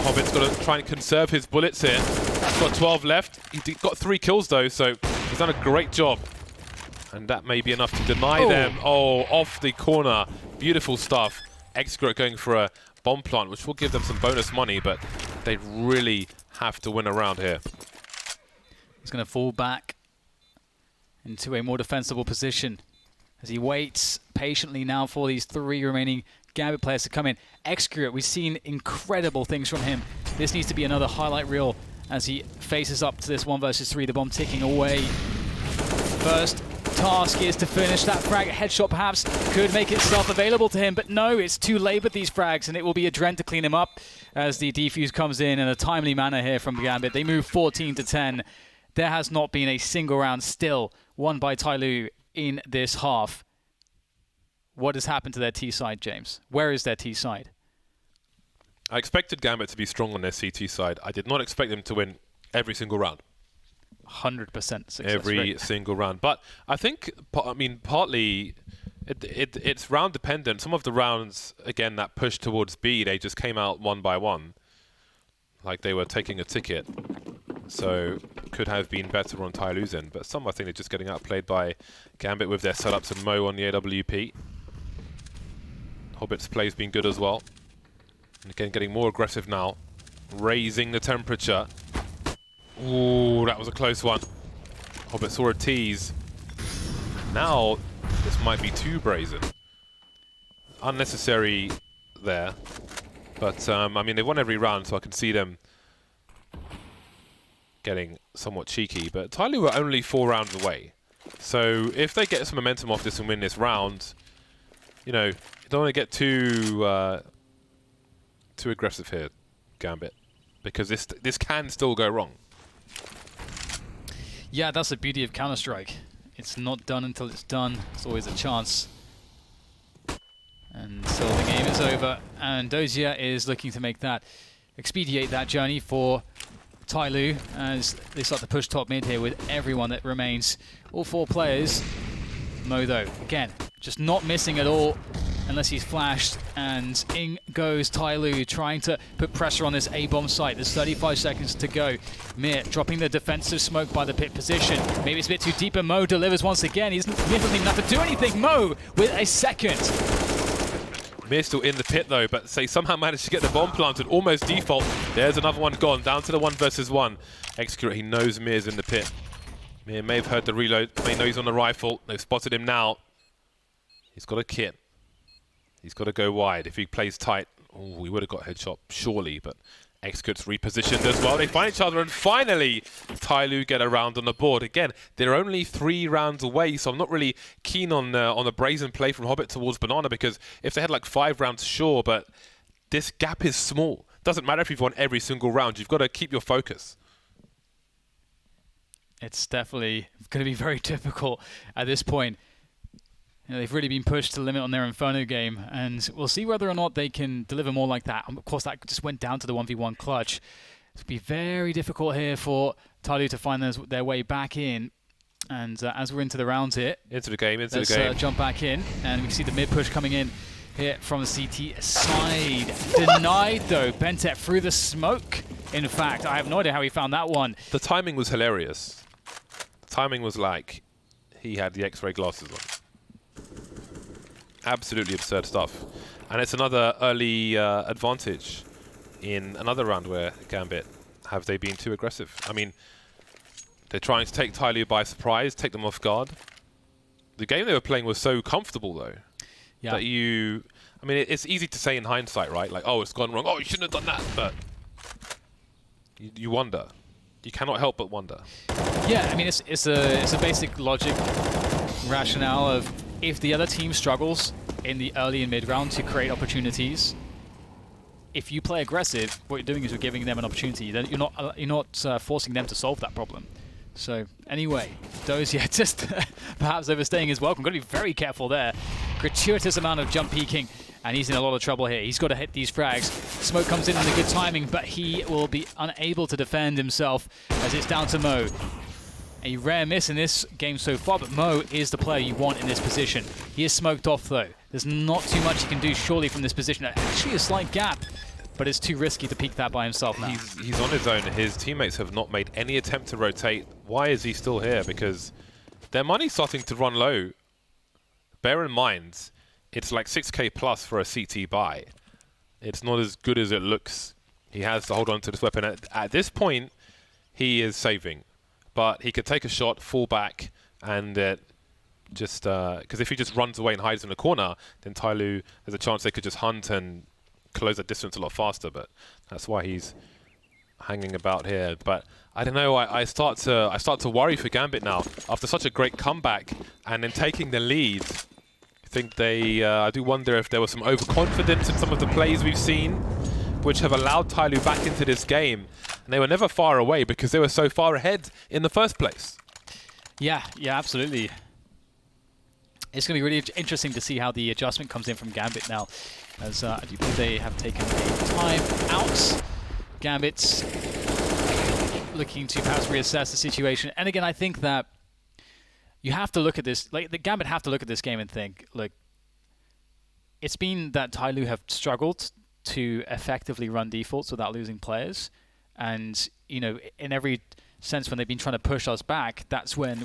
Hobbit's got to try and conserve his bullets here. He's got 12 left. He's got 3 kills, though, so he's done a great job. And that may be enough to deny them. Oh, off the corner. Beautiful stuff. Excret going for a bomb plant, which will give them some bonus money, but they really have to win a round here. He's going to fall back into a more defensible position as he waits patiently now for these 3 remaining Gambit players to come in. Excret, we've seen incredible things from him. This needs to be another highlight reel as he faces up to this 1 versus 3, the bomb ticking away. First task is to finish that frag. A headshot perhaps could make itself available to him, but no, it's too late with these frags, and it will be Adren to clean him up as the defuse comes in a timely manner here from Gambit. They move 14-10. There has not been a single round still won by TyLoo in this half. What has happened to their T side, James? Where is their T side? I expected Gambit to be strong on their CT side. I did not expect them to win every single round. 100% success every rate. single round. But I think, partly it's round dependent. Some of the rounds, again, that push towards B, they just came out one by one, like they were taking a ticket. So could have been better on TyLoo's end. But some, I think, are just getting outplayed by Gambit with their setups and Mo on the AWP. Hobbit's play's been good as well. And again, getting more aggressive now, raising the temperature. Ooh, that was a close one. Hobbit saw a tease. Now, this might be too brazen. Unnecessary there. But, I mean, they won every round, so I can see them getting somewhat cheeky. But TyLoo were only 4 rounds away. So, if they get some momentum off this and win this round, you know, you don't want to get too aggressive here, Gambit. Because this can still go wrong. Yeah, that's the beauty of Counter-Strike. It's not done until it's done. It's always a chance. And so the game is over. And Dozier is looking to expedite that journey for TyLoo as they start to push top mid here with everyone that remains. All 4 players. Mo, though, again, just not missing at all unless he's flashed. And in goes TyLoo, trying to put pressure on this A-bomb site. There's 35 seconds to go. Mir dropping the defensive smoke by the pit position. Maybe it's a bit too deep, and Mo delivers once again. Mir doesn't even have to do anything. Mo with a second. Mir still in the pit though, but they somehow managed to get the bomb planted, almost default. There's another one gone, down to the 1 versus 1. Execute, he knows Mir's in the pit. Mir may have heard the reload, may know he's on the rifle. They've spotted him now. He's got a kit. He's got to go wide. If he plays tight, oh, he would have got a headshot, surely, but Execute's repositioned as well. They find each other, and finally, TyLoo get a round on the board. Again, they're only 3 rounds away, so I'm not really keen on a brazen play from Hobbit towards Banana, because if they had like 5 rounds, sure, but this gap is small. Doesn't matter if you've won every single round. You've got to keep your focus. It's definitely going to be very difficult at this point. You know, they've really been pushed to the limit on their Inferno game, and we'll see whether or not they can deliver more like that. Of course, that just went down to the 1v1 clutch. It'll be very difficult here for TyLoo to find their way back in. And as we're into the rounds here, into the game, let's jump back in, and we see the mid push coming in here from the CT side. Denied though, Bentet through the smoke. In fact, I have no idea how he found that one. The timing was hilarious. The timing was like he had the X-ray glasses on. Absolutely absurd stuff. And it's another early advantage in another round where Gambit have they been too aggressive. I mean, they're trying to take TyLoo by surprise, take them off guard. The game they were playing was so comfortable though, that I mean, it's easy to say in hindsight, right? Like, oh, it's gone wrong. Oh, you shouldn't have done that. But you wonder. You cannot help but wonder. Yeah, I mean, it's a basic logic rationale of if the other team struggles in the early and mid round to create opportunities, if you play aggressive, what you're doing is you're giving them an opportunity. Then you're not forcing them to solve that problem. So anyway, those just perhaps overstaying his welcome. Got to be very careful there. Gratuitous amount of jump peeking, and he's in a lot of trouble here. He's got to hit these frags. Smoke comes in the good timing, but he will be unable to defend himself as it's down to Mo. A rare miss in this game so far, but Mo is the player you want in this position. He is smoked off though. There's not too much he can do surely from this position. Actually a slight gap, but it's too risky to peek that by himself now. He's on his own. His teammates have not made any attempt to rotate. Why is he still here? Because their money's starting to run low. Bear in mind, it's like 6k plus for a CT buy. It's not as good as it looks. He has to hold on to this weapon. At this point, he is saving. But he could take a shot, fall back, and just because if he just runs away and hides in the corner, then TyLoo, there's a chance they could just hunt and close that distance a lot faster. But that's why he's hanging about here. But I don't know. I start to worry for Gambit now after such a great comeback and then taking the lead. I think I do wonder if there was some overconfidence in some of the plays we've seen, which have allowed TyLoo back into this game. And they were never far away because they were so far ahead in the first place. Yeah, absolutely. It's going to be really interesting to see how the adjustment comes in from Gambit now, as I do believe they have taken a time out. Gambit's looking to perhaps reassess the situation. And again, I think that you have to look at this, like the Gambit have to look at this game and think, look, it's been that TyLoo have struggled to effectively run defaults without losing players. And, you know, in every sense, when they've been trying to push us back, that's when,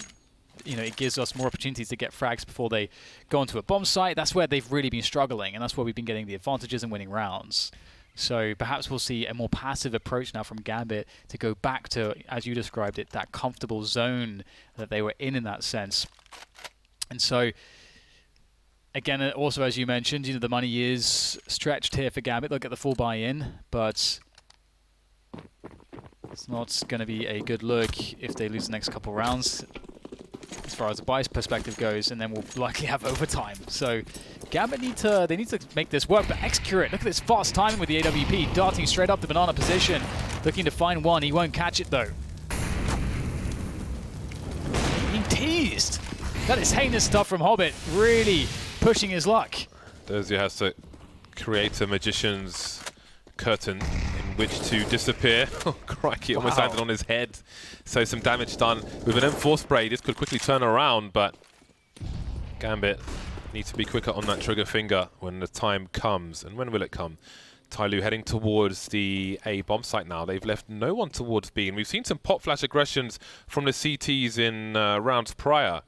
you know, it gives us more opportunities to get frags before they go onto a bomb site. That's where they've really been struggling, and that's where we've been getting the advantages and winning rounds. So perhaps we'll see a more passive approach now from Gambit to go back to, as you described it, that comfortable zone that they were in that sense. And so, again, also as you mentioned, you know, the money is stretched here for Gambit. They'll get the full buy-in, but it's not going to be a good look if they lose the next couple rounds as far as the buy perspective goes, and then we'll likely have overtime. So Gambit need to make this work, but Execute, look at this fast timing with the AWP, darting straight up the banana position, looking to find one. He won't catch it though. Being teased. That is heinous stuff from Hobbit, really pushing his luck. Dozier has to create a magician's curtain in which to disappear. Oh, crikey, it almost landed on his head. So some damage done. With an M4 spray, this could quickly turn around, but Gambit needs to be quicker on that trigger finger when the time comes. And when will it come? TyLoo heading towards the A bomb site now. They've left no one towards B, and we've seen some pop flash aggressions from the CTs in rounds prior.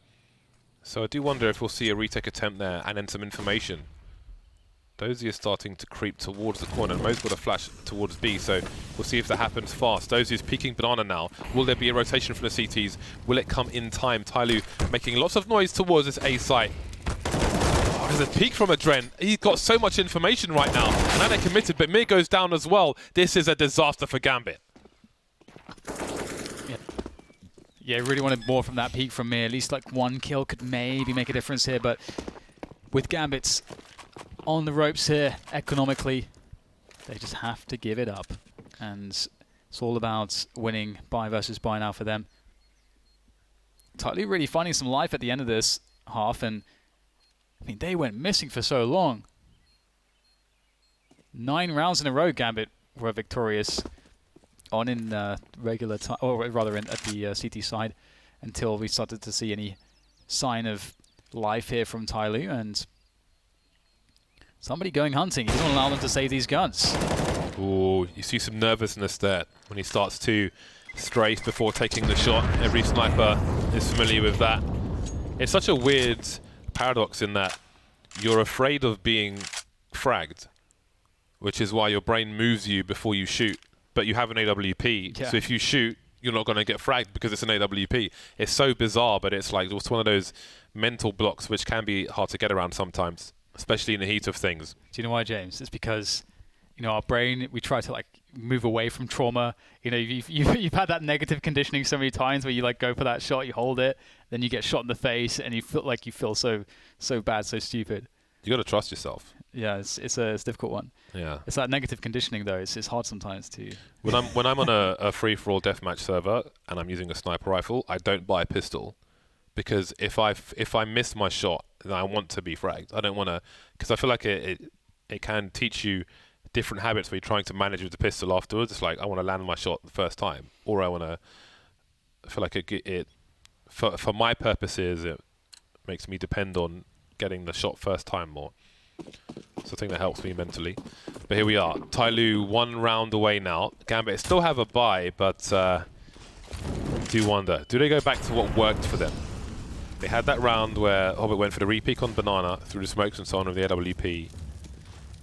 So I do wonder if we'll see a retake attempt there and then some information. Dozier is starting to creep towards the corner. Mo's got a flash towards B, so we'll see if that happens fast. Dozier's peeking banana now. Will there be a rotation from the CTs? Will it come in time? TyLoo making lots of noise towards this A site. Oh, there's a peek from Adren. He's got so much information right now. And now they're committed, but Mir goes down as well. This is a disaster for Gambit. Yeah, really wanted more from that peek from Mir. At least like one kill could maybe make a difference here, but with Gambit's on the ropes here, economically, they just have to give it up. And it's all about winning buy versus buy now for them. TyLoo really finding some life at the end of this half, and I mean, they went missing for so long. 9 rounds in a row, Gambit were victorious on in regular time, or rather at the CT side, until we started to see any sign of life here from TyLoo, and somebody going hunting. He doesn't allow them to save these guns. Ooh, you see some nervousness there when he starts to strafe before taking the shot. Every sniper is familiar with that. It's such a weird paradox in that you're afraid of being fragged, which is why your brain moves you before you shoot, but you have an AWP, so if you shoot, you're not going to get fragged because it's an AWP. It's so bizarre, but it's like it's one of those mental blocks which can be hard to get around sometimes, especially in the heat of things. Do you know why, James? It's because, you know, our brain, we try to like move away from trauma. You know, you've had that negative conditioning so many times where you like go for that shot, you hold it, then you get shot in the face, and you feel so bad, so stupid. You got to trust yourself. Yeah, it's a difficult one. Yeah, it's that negative conditioning though. It's hard sometimes to. When I'm on a free-for-all deathmatch server and I'm using a sniper rifle, I don't buy a pistol, because if I miss my shot, then I want to be fragged. I don't want to, because I feel like it can teach you different habits where you're trying to manage with the pistol afterwards. It's like I want to land my shot the first time, or I feel like it for my purposes it makes me depend on getting the shot first time more. So I think that helps me mentally. But here we are. TyLoo 1 round away now. Gambit still have a bye, but do wonder, do they go back to what worked for them? They had that round where Hobbit went for the re-peek on Banana through the smokes and so on with the AWP.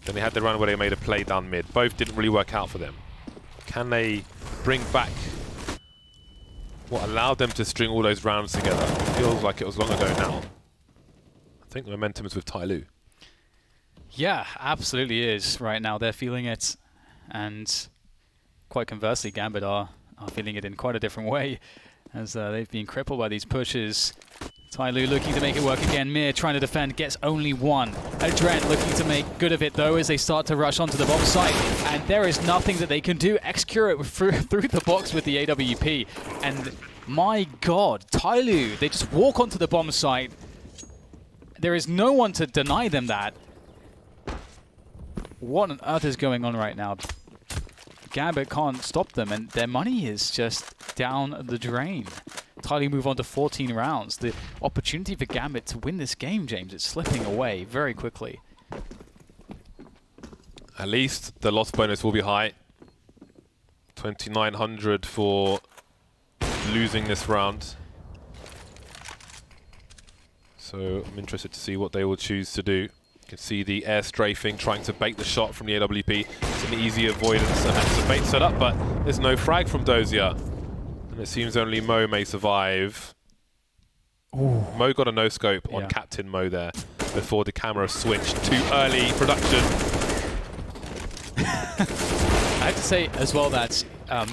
Then they had the round where they made a play down mid. Both didn't really work out for them. Can they bring back what allowed them to string all those rounds together? It feels like it was long ago now. I think the momentum is with TyLoo. Yeah, absolutely is. Right now they're feeling it, and quite conversely, Gambit are feeling it in quite a different way, as they've been crippled by these pushes. TyLoo looking to make it work again. Mir trying to defend, gets only one. Adren looking to make good of it though as they start to rush onto the bomb site, and there is nothing that they can do. X-Curate through the box with the AWP, and my god, TyLoo, they just walk onto the bomb site. There is no one to deny them that. What on earth is going on right now? Gambit can't stop them, and their money is just down the drain. TyLoo move on to 14 rounds. The opportunity for Gambit to win this game, James, it's slipping away very quickly. At least the loss bonus will be high. 2,900 for losing this round. So I'm interested to see what they will choose to do. You can see the air strafing, trying to bait the shot from the AWP. It's an easy avoidance, and that's the bait set up, but there's no frag from Dozier. And it seems only Mo may survive. Ooh. Mo got a no-scope on Captain Mo there before the camera switched. Too early production. I have to say as well that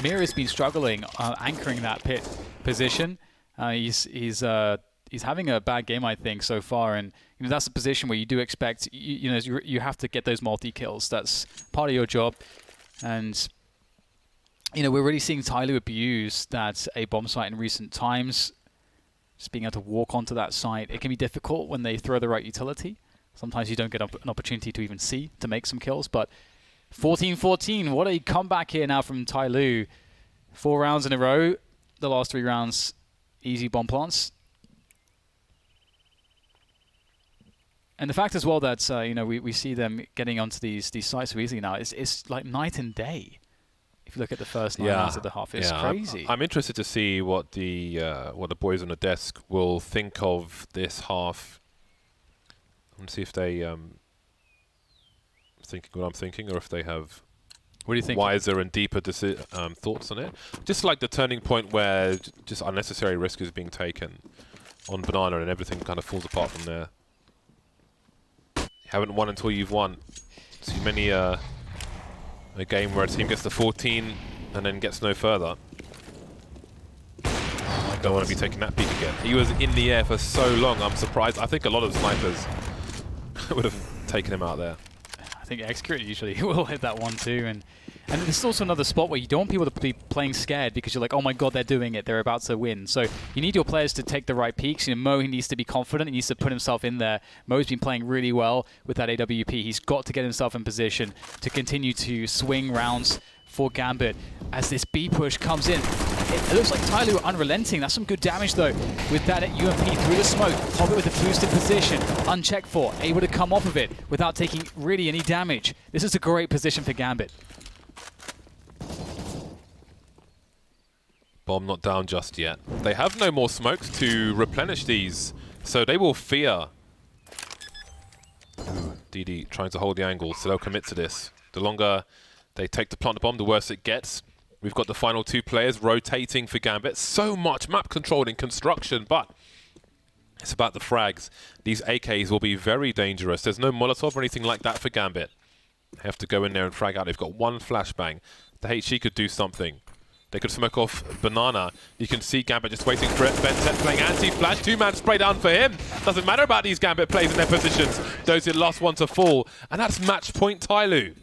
Mir has been struggling anchoring that pit position. He's having a bad game, I think, so far, and you know, that's a position where you do expect you have to get those multi-kills. That's part of your job, and you know, we're really seeing TyLoo abuse that A bomb site in recent times. Just being able to walk onto that site, it can be difficult when they throw the right utility. Sometimes you don't get an opportunity to even see to make some kills, but 14-14, what a comeback here now from TyLoo. 4 rounds in a row, the last 3 rounds easy bomb plants. And the fact as well that you know, we see them getting onto these sites so easily now, it's like night and day. If you look at the first 9 rounds of the half, it's crazy. I'm interested to see what the boys on the desk will think of this half. And see if they thinking what I'm thinking, or if they have what do you think? wiser and deeper thoughts on it. Just like the turning point where just unnecessary risk is being taken on Banana and everything kind of falls apart from there. You haven't won until you've won. Too many a game where a team gets to 14 and then gets no further. I don't want to be taking that peek again. He was in the air for so long, I'm surprised. I think a lot of snipers would have taken him out there. I think Excurate usually will hit that one too, and this is also another spot where you don't want people to be playing scared because you're like, oh my god, they're doing it, they're about to win. So you need your players to take the right peaks. You know, Mo, he needs to be confident, he needs to put himself in there. Mo's been playing really well with that AWP. He's got to get himself in position to continue to swing rounds for Gambit as this B push comes in. It looks like TyLoo are unrelenting. That's some good damage though with that UMP through the smoke. Hobbit with a boosted position, unchecked for, able to come off of it without taking really any damage. This is a great position for Gambit. Bomb not down just yet. They have no more smokes to replenish these, so they will fear. DD trying to hold the angle, so they'll commit to this. The longer they take to plant the bomb, the worse it gets. We've got the final two players rotating for Gambit. So much map control in construction, but it's about the frags. These AKs will be very dangerous. There's no Molotov or anything like that for Gambit. They have to go in there and frag out. They've got one flashbang. The HE could do something. They could smoke off Banana. You can see Gambit just waiting for it. BenTeT playing anti-flash. Two-man spray down for him. Doesn't matter about these Gambit plays in their positions. Those are the last one to fall. And that's match point TyLoo.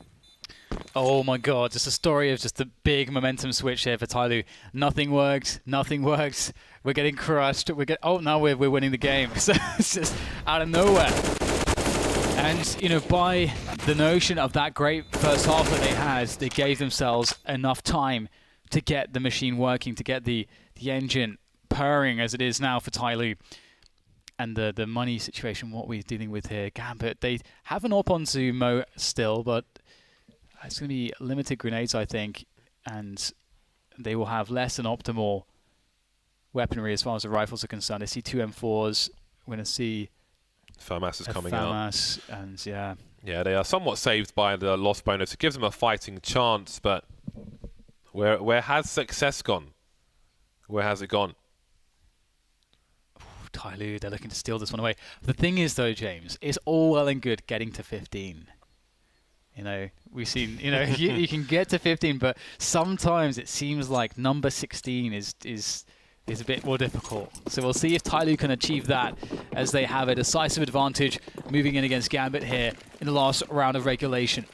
Oh my god, just a story of just a big momentum switch here for TyLoo. Nothing works, nothing works. We're getting crushed. Oh, now we're winning the game. So it's just out of nowhere. And, you know, by the notion of that great first half that they had, they gave themselves enough time to get the machine working, to get the engine purring as it is now for TyLoo. And the money situation, what we're dealing with here. Gambit, they have an AWP onto Mo still, but it's going to be limited grenades, I think, and they will have less than optimal weaponry as far as the rifles are concerned. I see two M4s. We're going to see FAMAS is coming out. And yeah. Yeah, they are somewhat saved by the lost bonus. It gives them a fighting chance, but where has success gone? Where has it gone? TyLoo, they're looking to steal this one away. The thing is, though, James, it's all well and good getting to 15. You know, we've seen, you know, you can get to 15, but sometimes it seems like number 16 is a bit more difficult. So we'll see if TyLoo can achieve that as they have a decisive advantage moving in against Gambit here in the last round of regulation.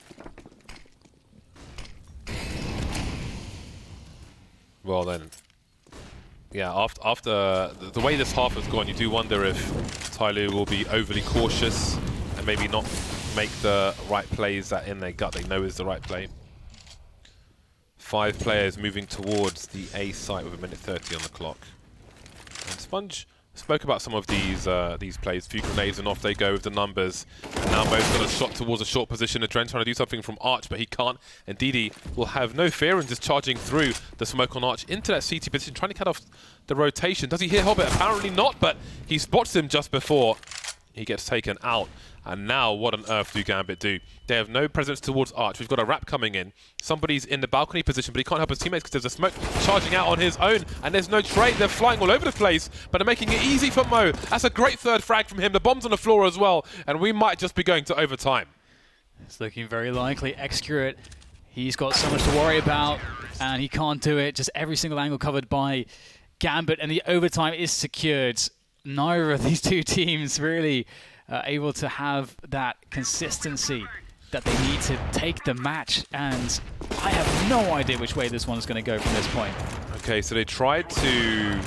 Well then, yeah, after the way this half has gone, you do wonder if TyLoo will be overly cautious and maybe not make the right plays that in their gut they know is the right play. 5 players moving towards the A site with a minute 30 on the clock. And Sponge spoke about some of these plays. Few grenades and off they go with the numbers. And now Mo's got a shot towards a short position. Adren trying to do something from Arch, but he can't. And DD will have no fear and just charging through the smoke on Arch into that CT position, trying to cut off the rotation. Does he hit Hobbit? Apparently not, but he spots him just before he gets taken out. And now, what on earth do Gambit do? They have no presence towards Arch. We've got a wrap coming in. Somebody's in the balcony position, but he can't help his teammates because there's a smoke charging out on his own. And there's no trade. They're flying all over the place, but they're making it easy for Mo. That's a great third frag from him. The bomb's on the floor as well, and we might just be going to overtime. It's looking very likely. Excurate, he's got so much to worry about, and he can't do it. Just every single angle covered by Gambit, and the overtime is secured. Neither of these two teams really able to have that consistency that they need to take the match, and I have no idea which way this one's going to go from this point. Okay, so they tried to.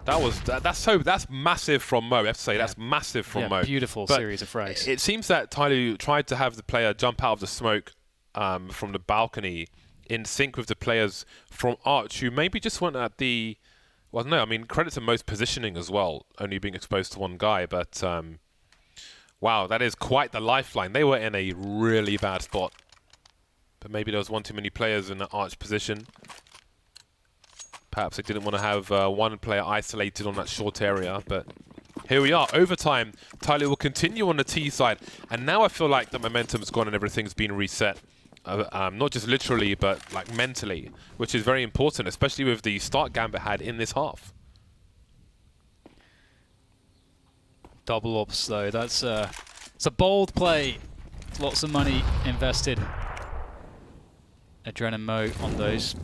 That's massive from Mo. I have to say that's massive from Mo. Beautiful but series of frags. It seems that TyLoo tried to have the player jump out of the smoke from the balcony in sync with the players from Arch, who maybe just went at the. Well, no, I mean credit to Mo's positioning as well, only being exposed to one guy, but. Wow, that is quite the lifeline. They were in a really bad spot. But maybe there was one too many players in the Arch position. Perhaps they didn't want to have one player isolated on that short area. But Here we are, overtime. TyLoo will continue on the T side. And now I feel like the momentum's gone and everything's been reset. Not just literally, but like mentally, which is very important, especially with the start Gambit had in this half. Double ops though, it's a bold play. Lots of money invested. Adren and Mo on those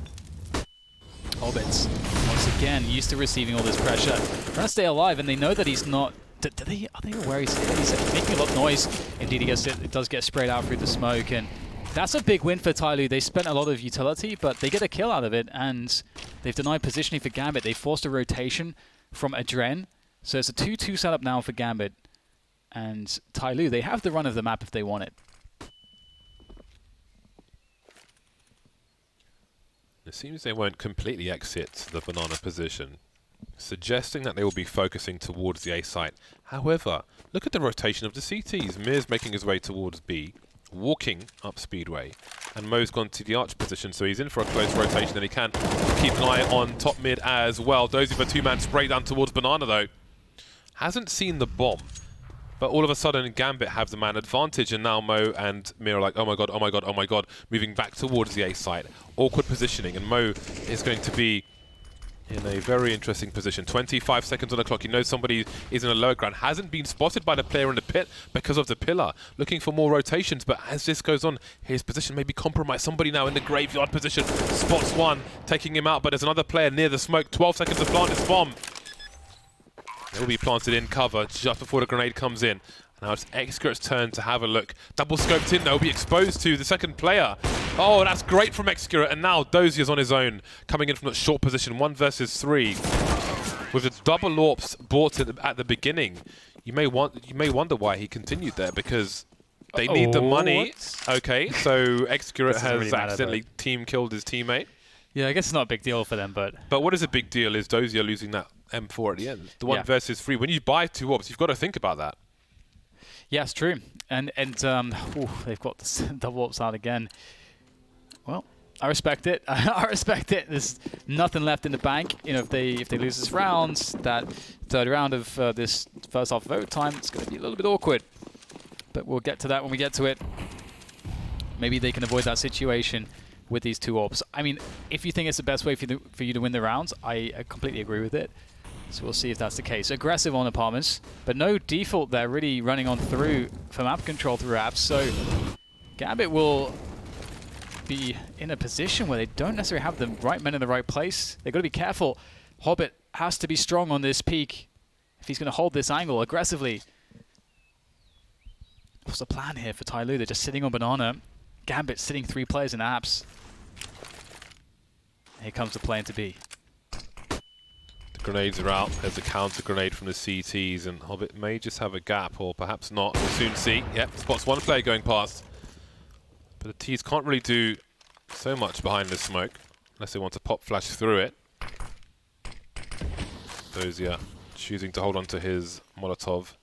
Hobbits. Once again, used to receiving all this pressure. Trying to stay alive, and they know that he's not... Are they aware he's here? He's making a lot of noise. Indeed, it does get sprayed out through the smoke, and that's a big win for TyLoo. They spent a lot of utility, but they get a kill out of it, and they've denied positioning for Gambit. They forced a rotation from Adren, so it's a 2-2 setup now for Gambit. And TyLoo, they have the run of the map if they want it. It seems they won't completely exit the banana position, suggesting that they will be focusing towards the A site. However, look at the rotation of the CTs. Mir's making his way towards B, walking up Speedway, and Mo's gone to the arch position, so he's in for a close rotation, and he can keep an eye on top mid as well. Dozy for two-man spray down towards banana, though. Hasn't seen the bomb. But all of a sudden, Gambit have the man advantage, and now Mo and Mir are like, oh my god, oh my god, oh my god, moving back towards the A site. Awkward positioning, and Mo is going to be in a very interesting position. 25 seconds on the clock. He knows somebody is in a lower ground. Hasn't been spotted by the player in the pit because of the pillar. Looking for more rotations, but as this goes on, his position may be compromised. Somebody now in the graveyard position spots one, taking him out, but there's another player near the smoke. 12 seconds to plant this bomb. It will be planted in cover just before the grenade comes in. Now it's Xcurt's turn to have a look. Double scoped in, they'll be exposed to the second player. Oh, that's great from Xcurt, and now Dozier's on his own, coming in from that short position, 1 versus 3. With the double AWPs bought at the beginning, you may wonder why he continued there, because they need the money. What? Okay, so Xcurt has really accidentally team killed his teammate. Yeah, I guess it's not a big deal for them, but what is a big deal is Dozier losing that M4 at the end. The 1 versus 3. When you buy 2 AWPs, you've got to think about that. Yeah, it's true. And they've got the double AWPs out again. Well, I respect it. I respect it. There's nothing left in the bank. You know, if they lose this round, that third round of this first half of overtime, it's going to be a little bit awkward. But we'll get to that when we get to it. Maybe they can avoid that situation with these 2 AWPs. I mean, if you think it's the best way for you to win the rounds, I completely agree with it. So we'll see if that's the case. Aggressive on apartments, but no default there, really running on through for map control through apps. So Gambit will be in a position where they don't necessarily have the right men in the right place. They've got to be careful. Hobbit has to be strong on this peak if he's going to hold this angle aggressively. What's the plan here for TyLoo? They're just sitting on banana. Gambit sitting 3 players in apps. Here comes the play into B. Grenades are out. There's a counter grenade from the CTs, and Hobbit may just have a gap, or perhaps not. We'll soon see. Yep, spots one player going past. But the T's can't really do so much behind the smoke, unless they want to pop flash through it. Dozier choosing to hold on to his Molotov.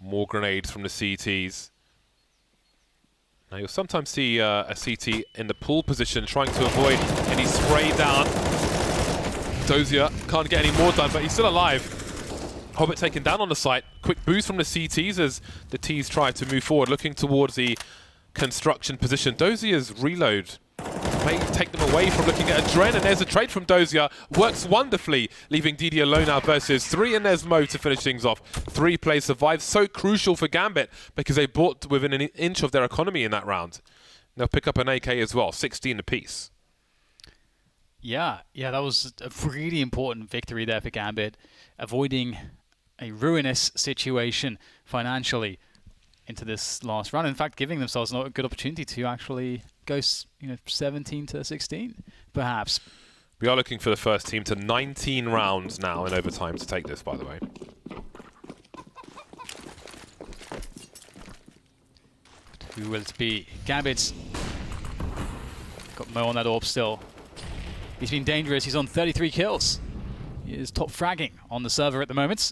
More grenades from the CTs. Now you'll sometimes see a CT in the pull position trying to avoid any spray down. Dozier can't get any more done, but he's still alive. Hobbit taken down on the site. Quick boost from the CTs as the T's try to move forward, looking towards the construction position. Dozier's reload may take them away from looking at Adren, and there's a trade from Dozier. Works wonderfully, leaving DD alone now versus 3, and there's Mo to finish things off. 3 plays survive, so crucial for Gambit because they bought within an inch of their economy in that round. They'll pick up an AK as well, 16 apiece. Yeah, that was a really important victory there for Gambit, avoiding a ruinous situation financially into this last run. In fact, giving themselves a good opportunity to actually go 17-16, perhaps. We are looking for the first team to 19 rounds now in overtime to take this, by the way. Who will it be? Gambit's got Mo on that AWP still. He's been dangerous. He's on 33 kills. He is top fragging on the server at the moment.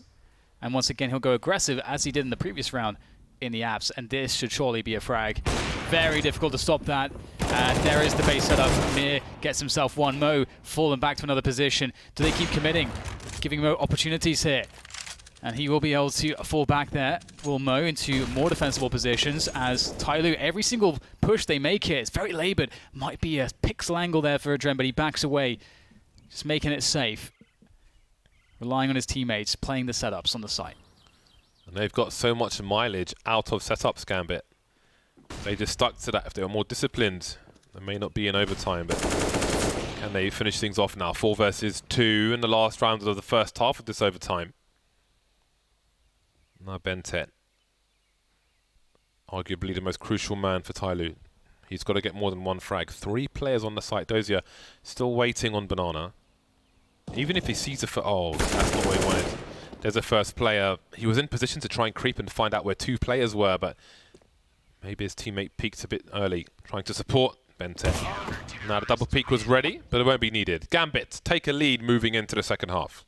And once again, he'll go aggressive as he did in the previous round in the apps. And this should surely be a frag. Very difficult to stop that. And there is the base setup. Mir gets himself one. Mo falling back to another position. Do they keep committing? Giving Mo opportunities here. And he will be able to fall back there, will Mo into more defensible positions as TyLoo, every single push they make here, it's very labored. Might be a pixel angle there for Adren, but he backs away, just making it safe. Relying on his teammates, playing the setups on the site. And they've got so much mileage out of setups, Gambit. They just stuck to that. If they were more disciplined, they may not be in overtime, but can they finish things off now? 4 versus 2 in the last round of the first half of this overtime. Now BenTeT, arguably the most crucial man for TyLoo. He's got to get more than 1 frag. 3 players on the site. Dozier still waiting on Banana. Even if he sees a oh, that's not what he wanted. There's a first player. He was in position to try and creep and find out where 2 players were, but maybe his teammate peeked a bit early, trying to support BenTeT. Now the double peek was ready, but it won't be needed. Gambit take a lead moving into the second half.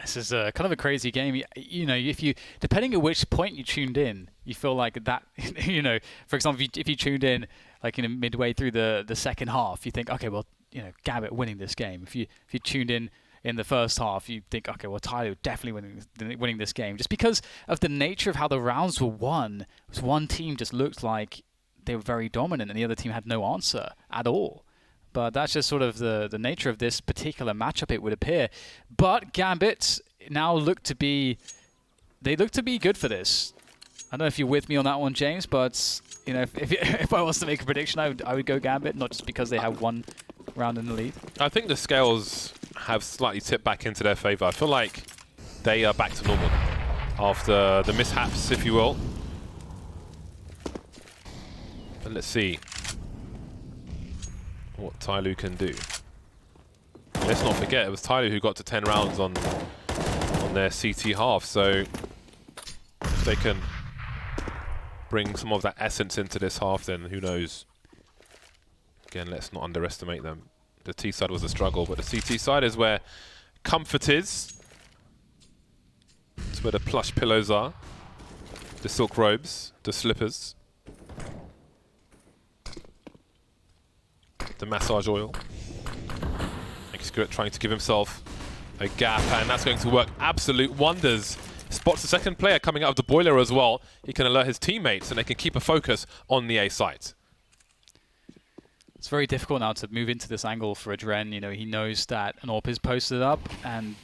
This is kind of a crazy game. You know, if you, depending on which point you tuned in, you feel like that, you know, for example, if you tuned in like midway through the second half, you think, okay, well, you know, Gambit winning this game. If you tuned in the first half, you think, okay, well, TyLoo definitely winning this game. Just because of the nature of how the rounds were won, one team just looked like they were very dominant and the other team had no answer at all. But that's just sort of the nature of this particular matchup, it would appear. But Gambit now look to be good for this. I don't know if you're with me on that one, James, but you know, if I was to make a prediction, I would go Gambit, not just because they have 1 round in the lead. I think the scales have slightly tipped back into their favor. I feel like they are back to normal after the mishaps, if you will. But let's see what TyLoo can do. Let's not forget, it was TyLoo who got to 10 rounds on their CT half, so if they can bring some of that essence into this half, then who knows. Again, let's not underestimate them. The T side was a struggle, but the CT side is where comfort is. It's where the plush pillows are, the silk robes, the slippers, the massage oil. Excurrent trying to give himself a gap, and that's going to work absolute wonders. Spots the second player coming out of the boiler as well. He can alert his teammates, and they can keep a focus on the A site. It's very difficult now to move into this angle for Adren. You know, he knows that an AWP is posted up, and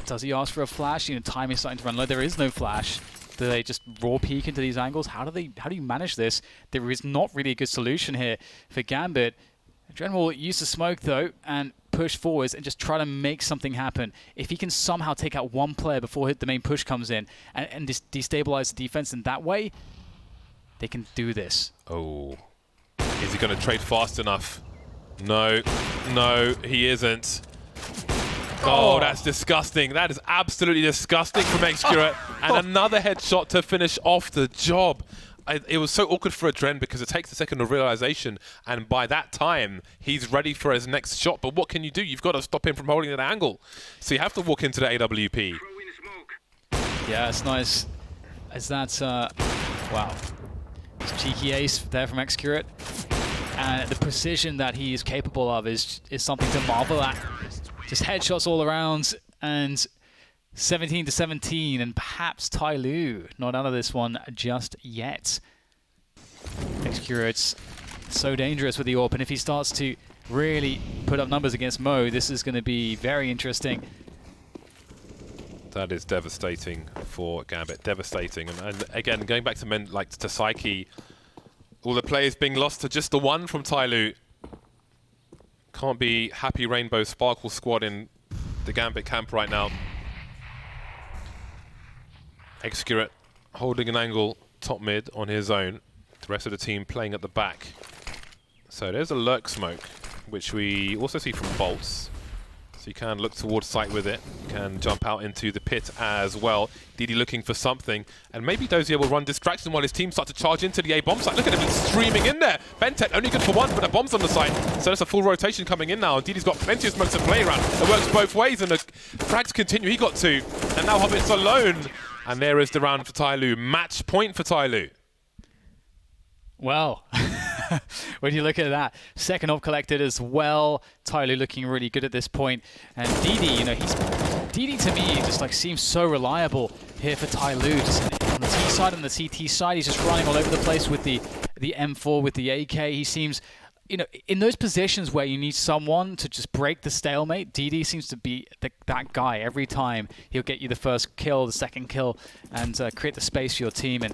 does he ask for a flash? You know, time is starting to run low. There is no flash. Do they just raw peek into these angles? How do you manage this? There is not really a good solution here for Gambit. Adren will use the smoke though and push forwards and just try to make something happen. If he can somehow take out 1 player before the main push comes in and destabilize the defense in that way, they can do this. Oh. Is he going to trade fast enough? No. No, he isn't. Oh, that's disgusting. That is absolutely disgusting from Excurrent. And another headshot to finish off the job. It was so awkward for Adren because it takes a second of realization, and by that time, he's ready for his next shot. But what can you do? You've got to stop him from holding that angle. So you have to walk into the AWP. Yeah, it's nice. Is that, wow. It's a cheeky ace there from Excurrent. And the precision that he is capable of is something to marvel at. Just headshots all around, and 17-17, and perhaps TyLoo not out of this one just yet. Excurrent's so dangerous with the AWP, and if he starts to really put up numbers against Mo, this is going to be very interesting. That is devastating for Gambit, devastating. And again, going back to men like to Psyche, all the players being lost to just the 1 from TyLoo. Can't be happy Rainbow Sparkle squad in the Gambit camp right now. Excurrent holding an angle top mid on his own. The rest of the team playing at the back. So there's a lurk smoke, which we also see from Bolts. So you can look towards site with it. Can jump out into the pit as well. Didi looking for something. And maybe Dozier will run distraction while his team start to charge into the A bomb site. Look at him streaming in there. BenTeT only good for 1, but a bomb's on the site. So there's a full rotation coming in now. And Didi's got plenty of smoke to play around. It works both ways, and the frags continue. He got 2. And now Hobbit's alone. And there is the round for TyLoo. Match point for TyLoo. Well, when you look at that. Second op collected as well. TyLoo looking really good at this point. And DD, you know, DD to me just like seems so reliable here for TyLoo. Just on the T side and the CT side, he's just running all over the place with the M4, with the AK. He seems, you know, in those positions where you need someone to just break the stalemate, DD seems to be that guy every time. He'll get you the first kill, the second kill, and create the space for your team. And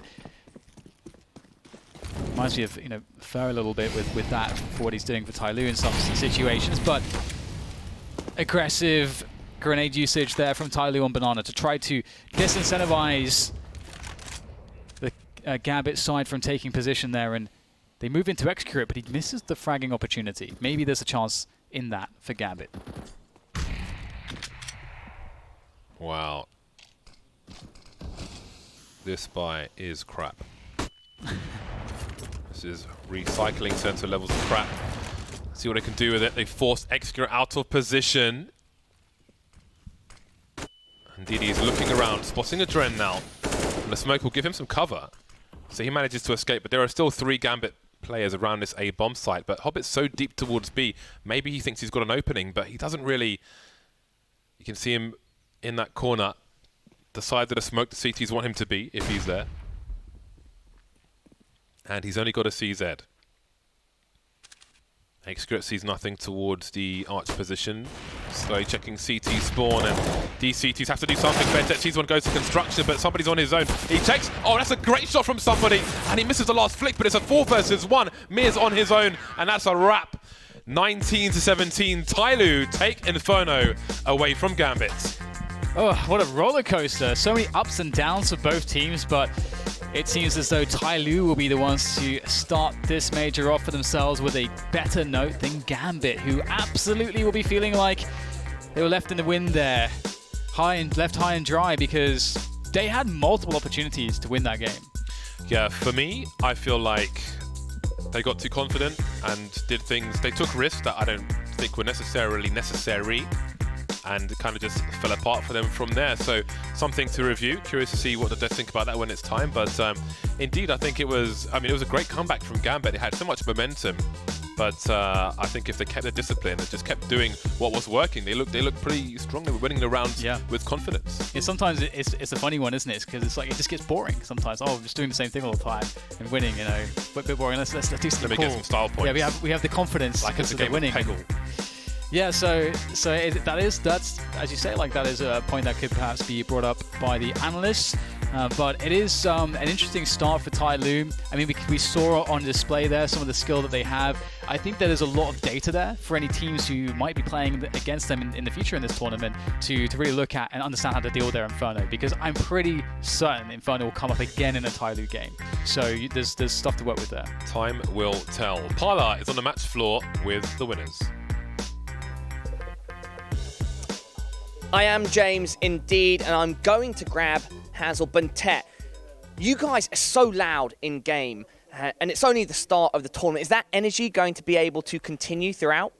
reminds me of, you know, Fer a little bit with that, for what he's doing for TyLoo in some situations. But aggressive grenade usage there from TyLoo on Banana to try to disincentivize the Gambit side from taking position there. And they move into Execute, but he misses the fragging opportunity. Maybe there's a chance in that for Gambit. Wow. This buy is crap. This is recycling sensor levels of crap. See what they can do with it. They forced Execute out of position. And DD is looking around, spotting a Dren now. And the smoke will give him some cover. So he manages to escape, but there are still 3 Gambit players around this A bomb site. But Hobbit's so deep towards B, maybe he thinks he's got an opening, but he doesn't really. You can see him in that corner, the side that the smoke the CTs want him to be, if he's there. And he's only got a CZ. Execute sees nothing towards the arch position. So checking CT spawn, and these CTs have to do something. BenTeT sees one goes to construction, but somebody's on his own. He takes, oh, that's a great shot from somebody, and he misses the last flick, but it's a 4 versus 1. Mir's on his own, and that's a wrap. 19-17, TyLoo take Inferno away from Gambit. Oh, what a roller coaster. So many ups and downs for both teams, but it seems as though TyLoo will be the ones to start this major off for themselves with a better note than Gambit, who absolutely will be feeling like they were left in the wind there, left high and dry, because they had multiple opportunities to win that game. Yeah, for me, I feel like they got too confident and did things, they took risks that I don't think were necessarily necessary, and it kind of just fell apart for them from there. So something to review. Curious to see what the devs think about that when it's time. But indeed, I think it was a great comeback from Gambit. It had so much momentum. But I think if they kept their discipline and just kept doing what was working, they looked pretty strong. They were winning the rounds with confidence. Yeah, sometimes it's a funny one, isn't it? Because it's like it just gets boring sometimes. Oh, we're just doing the same thing all the time and winning, you know, a bit boring. Let's do something cool. Let me get some style points. Yeah, we have the confidence like it's a game winning. of Peggle. Yeah, that's, as you say, like that is a point that could perhaps be brought up by the analysts. But it is an interesting start for TyLoo. I mean, we saw on display there some of the skill that they have. I think that there's a lot of data there for any teams who might be playing against them in the future in this tournament to really look at and understand how to deal with their Inferno, because I'm pretty certain Inferno will come up again in a TyLoo game. So there's stuff to work with there. Time will tell. Parla is on the match floor with the winners. I am James indeed, and I'm going to grab Hazel BenTeT. You guys are so loud in game, and it's only the start of the tournament. Is that energy going to be able to continue throughout?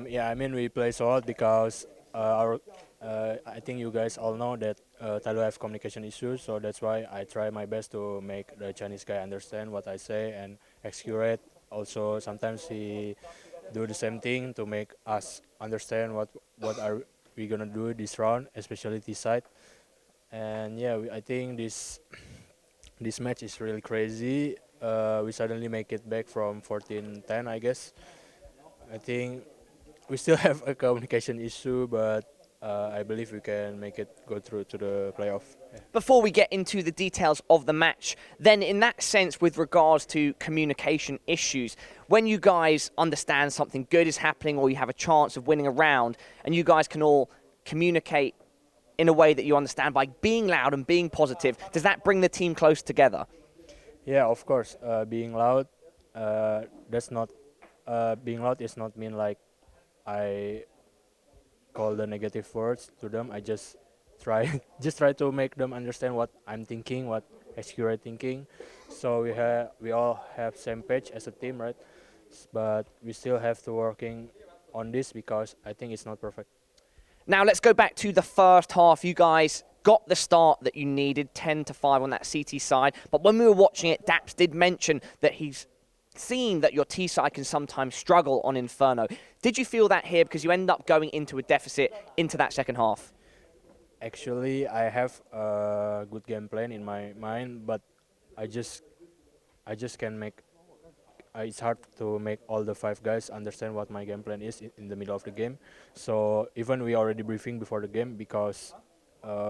Yeah, I mean, we play so hard because I think you guys all know that TyLoo have communication issues, so that's why I try my best to make the Chinese guy understand what I say and execute. Also, sometimes he do the same thing to make us understand what are we gonna do this round, especially this side. And yeah, I think this match is really crazy. We suddenly make it back from 14-10, I guess. I think we still have a communication issue, but I believe we can make it go through to the playoff. Yeah. Before we get into the details of the match, then in that sense, with regards to communication issues, when you guys understand something good is happening or you have a chance of winning a round, and you guys can all communicate in a way that you understand by being loud and being positive, does that bring the team close together? Yeah, of course. Being loud, being loud is not mean like I call the negative words to them. I just try to make them understand what I'm thinking, what Execute thinking. So we all have same page as a team, right? But we still have to working on this because I think it's not perfect. Now let's go back to the first half. You guys got the start that you needed, 10-5 on that CT side. But when we were watching it, Daps did mention that he's seen that your T side can sometimes struggle on Inferno. Did you feel that here because you end up going into a deficit into that second half? Actually, I have a good game plan in my mind, but I just can make. It's hard to make all the 5 guys understand what my game plan is in the middle of the game. So even we already briefing before the game because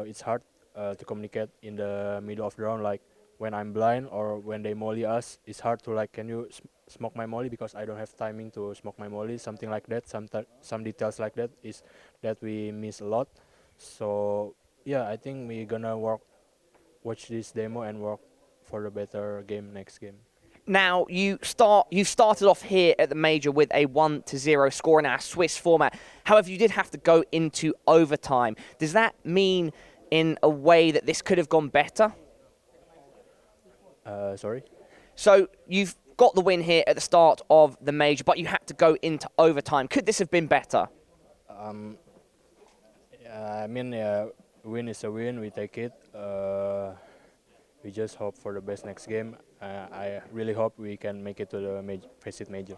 it's hard to communicate in the middle of the round. Like when I'm blind or when they molly us, it's hard to like, can you smoke my molly, because I don't have timing to smoke my molly. Something like that. Some details like that is that we miss a lot. So yeah, I think we're gonna watch this demo and work for a better game next game. Now, you started off here at the Major with a 1-0 score in our Swiss format. However, you did have to go into overtime. Does that mean in a way that this could have gone better? Sorry? So you've got the win here at the start of the Major, but you had to go into overtime. Could this have been better? I mean, win is a win. We take it. We just hope for the best next game. I really hope we can make it to the FACEIT Major.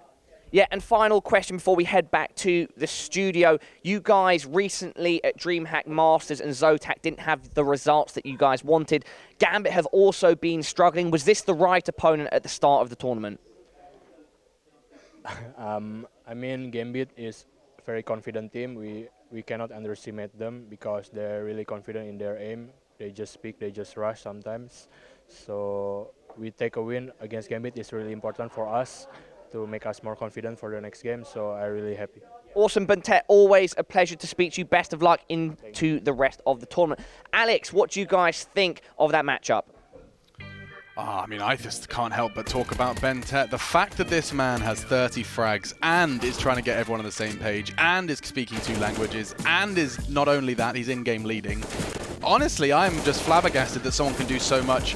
Yeah, and final question before we head back to the studio. You guys recently at DreamHack Masters and Zotac didn't have the results that you guys wanted. Gambit have also been struggling. Was this the right opponent at the start of the tournament? I mean, Gambit is a very confident team. We cannot underestimate them because they're really confident in their aim. They just speak, they just rush sometimes. So we take a win against Gambit is really important for us to make us more confident for the next game. So I'm really happy. Awesome, Bentet. Always a pleasure to speak to you. Best of luck into the rest of the tournament. Alex, what do you guys think of that matchup? I mean, I just can't help but talk about Bentet. The fact that this man has 30 frags and is trying to get everyone on the same page and is speaking 2 languages and is not only that, he's in-game leading. Honestly, I'm just flabbergasted that someone can do so much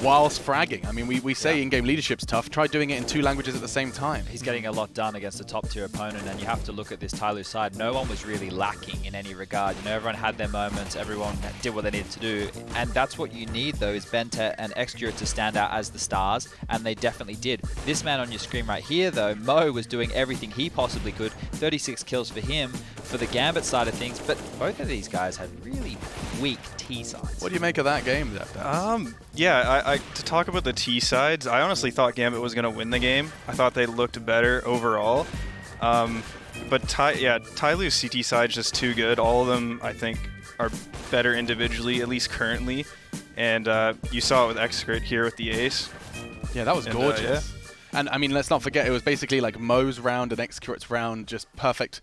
whilst fragging. I mean, we say in-game leadership's tough. Try doing it in 2 languages at the same time. He's getting a lot done against a top-tier opponent, and you have to look at this TyLoo side. No one was really lacking in any regard. You know, everyone had their moments. Everyone did what they needed to do, and that's what you need, though, is Bentet and Xcure to stand out as the stars, and they definitely did. This man on your screen right here, though, Mo, was doing everything he possibly could. 36 kills for him for the Gambit side of things, but both of these guys had really weak T sides. What do you make of that game, Zeph? Yeah, to talk about the T sides, I honestly thought Gambit was going to win the game. I thought they looked better overall. But TyLoo's CT side is just too good. All of them, I think, are better individually, at least currently. And you saw it with Xcrit here with the ace. Yeah, that was gorgeous. And I mean, let's not forget, it was basically like Mo's round and Xcrit's round, just perfect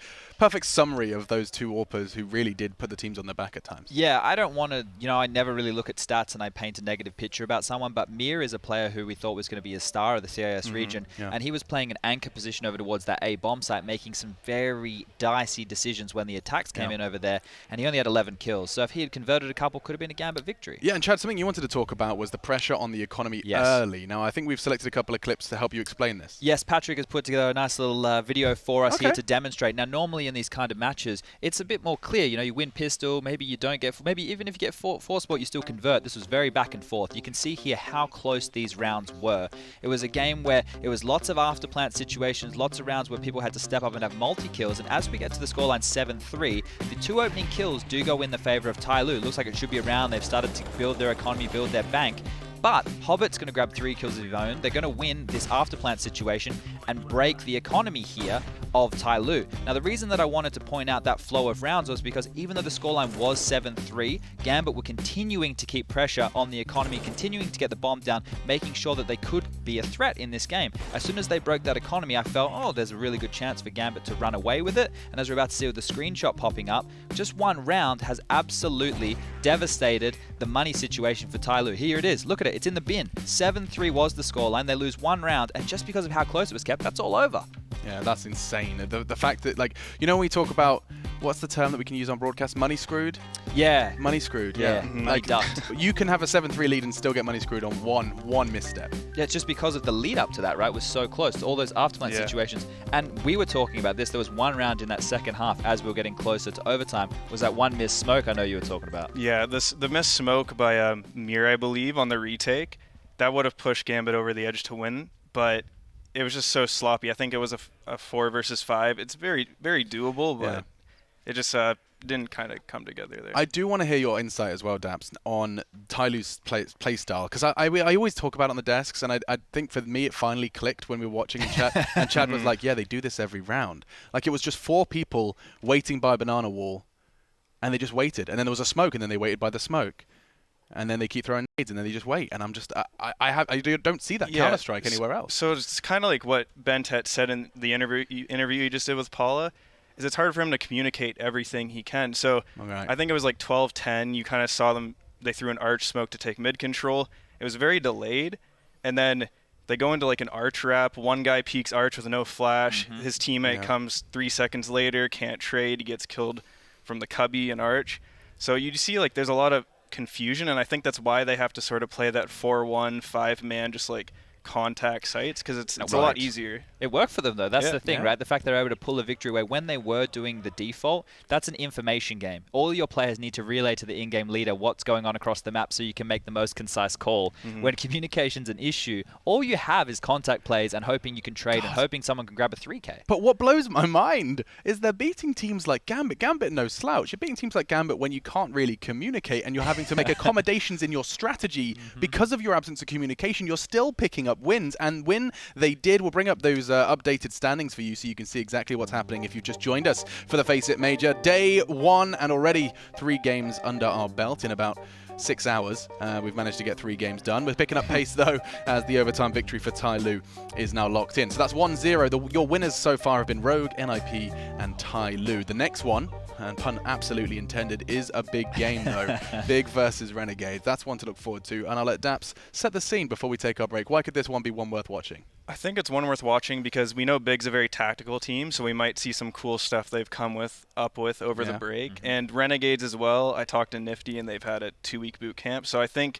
summary of those 2 AWPers who really did put the teams on their back at times. Yeah, I don't want to, I never really look at stats and I paint a negative picture about someone, but Mir is a player who we thought was going to be a star of the CIS region, and he was playing an anchor position over towards that A bomb site, making some very dicey decisions when the attacks came in over there, and he only had 11 kills. So if he had converted a couple, could have been a Gambit victory. Yeah, and Chad, something you wanted to talk about was the pressure on the economy early. Now, I think we've selected a couple of clips to help you explain this. Yes, Patrick has put together a nice little video for us here to demonstrate. Now, normally in these kind of matches, it's a bit more clear. You win pistol, maybe you don't get, maybe even if you get four spot, you still convert. This was very back and forth. You can see here how close these rounds were. It was a game where it was lots of afterplant situations, lots of rounds where people had to step up and have multi-kills. And as we get to the scoreline 7-3, the 2 opening kills do go in the favor of TyLoo. Looks like it should be a round. They've started to build their economy, build their bank. But Hobbit's going to grab 3 kills of his own. They're going to win this afterplant situation and break the economy here of TyLoo. Now, the reason that I wanted to point out that flow of rounds was because even though the scoreline was 7-3, Gambit were continuing to keep pressure on the economy, continuing to get the bomb down, making sure that they could be a threat in this game. As soon as they broke that economy, I felt, oh, there's a really good chance for Gambit to run away with it. And as we're about to see with the screenshot popping up, just 1 round has absolutely devastated the money situation for TyLoo. Here it is. Look at it. It's in the bin. 7-3 was the scoreline. They lose 1 round, and just because of how close it was kept, that's all over. Yeah, that's insane. The fact that, like, when we talk about, what's the term that we can use on broadcast? Money screwed? Yeah. Money screwed, yeah. Money ducked. You can have a 7-3 lead and still get money screwed on one misstep. Yeah, it's just because of the lead up to that, right? It was so close to all those afterplant situations. And we were talking about this. There was 1 round in that second half as we were getting closer to overtime. Was that 1 missed smoke I know you were talking about? Yeah, the missed smoke by Mir, I believe, on the retake, that would have pushed Gambit over the edge to win. But it was just so sloppy. I think it was a 4 versus 5. It's very, very doable, but it just didn't kind of come together there. I do want to hear your insight as well, Daps, on TyLoo's play style, because I always talk about it on the desks, and I think for me it finally clicked when we were watching in chat, and Chad was like, yeah, they do this every round. Like, it was just 4 people waiting by a banana wall, and they just waited, and then there was a smoke, and then they waited by the smoke. And then they keep throwing nades, and then they just wait. And I'm just, I don't see that Counter-Strike anywhere else. So it's kind of like what BenTet said in the interview you just did with Paula, is it's hard for him to communicate everything he can. So I think it was like 12-10. You kind of saw them, they threw an arch smoke to take mid control. It was very delayed. And then they go into like an arch wrap. One guy peeks arch with no flash. His teammate comes 3 seconds later, can't trade. He gets killed from the cubby and arch. So you see like there's a lot of confusion, and I think that's why they have to sort of play that 4-1 5-man just like contact sites, because it's a lot easier. It worked for them though. That's the thing, right? The fact they're able to pull a victory away when they were doing the default, that's an information game. All your players need to relay to the in-game leader what's going on across the map so you can make the most concise call. When communication's an issue, all you have is contact plays and hoping you can trade and hoping someone can grab a 3K. But what blows my mind is they're beating teams like Gambit. Gambit no slouch. You're beating teams like Gambit when you can't really communicate and you're having to make accommodations in your strategy because of your absence of communication. You're still picking up wins, and when they did, we'll bring up those updated standings for you so you can see exactly what's happening if you've just joined us for the FACEIT Major. Day 1, and already 3 games under our belt in about 6 hours. We've managed to get 3 games done. We're picking up pace though, as the overtime victory for TyLoo is now locked in. So that's 1-0. Your winners so far have been Rogue, NIP, and TyLoo. The next one, and pun absolutely intended, is a big game though. Big versus Renegades. That's one to look forward to, and I'll let Daps set the scene before we take our break. Why could this one be one worth watching? I think it's one worth watching because we know Big's a very tactical team, so we might see some cool stuff they've come up with over the break. And Renegades as well. I talked to Nifty, and they've had a 2-week boot camp, so I think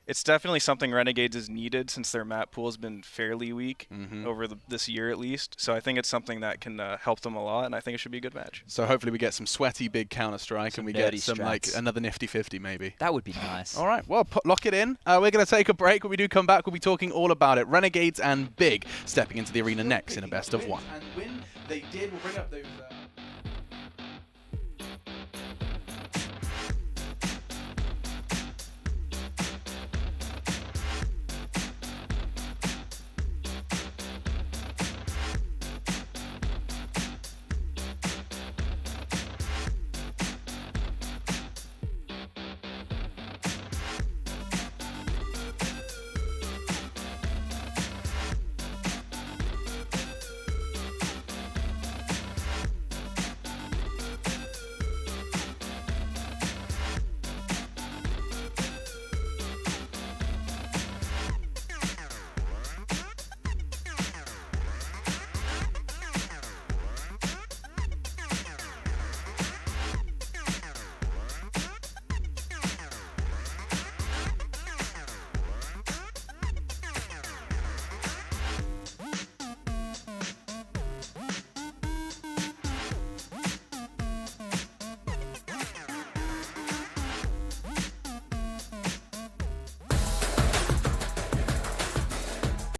it's definitely something Renegades is needed since their map pool has been fairly weak over this year at least. So I think it's something that can help them a lot, and I think it should be a good match. So hopefully we get some sweaty big Counter-Strike, and we get some like another nifty 50 maybe. That would be nice. All right, well, lock it in. We're going to take a break. When we do come back, we'll be talking all about it. Renegades and Big stepping into the arena next in a best of 1. And when they did, we'll bring up those...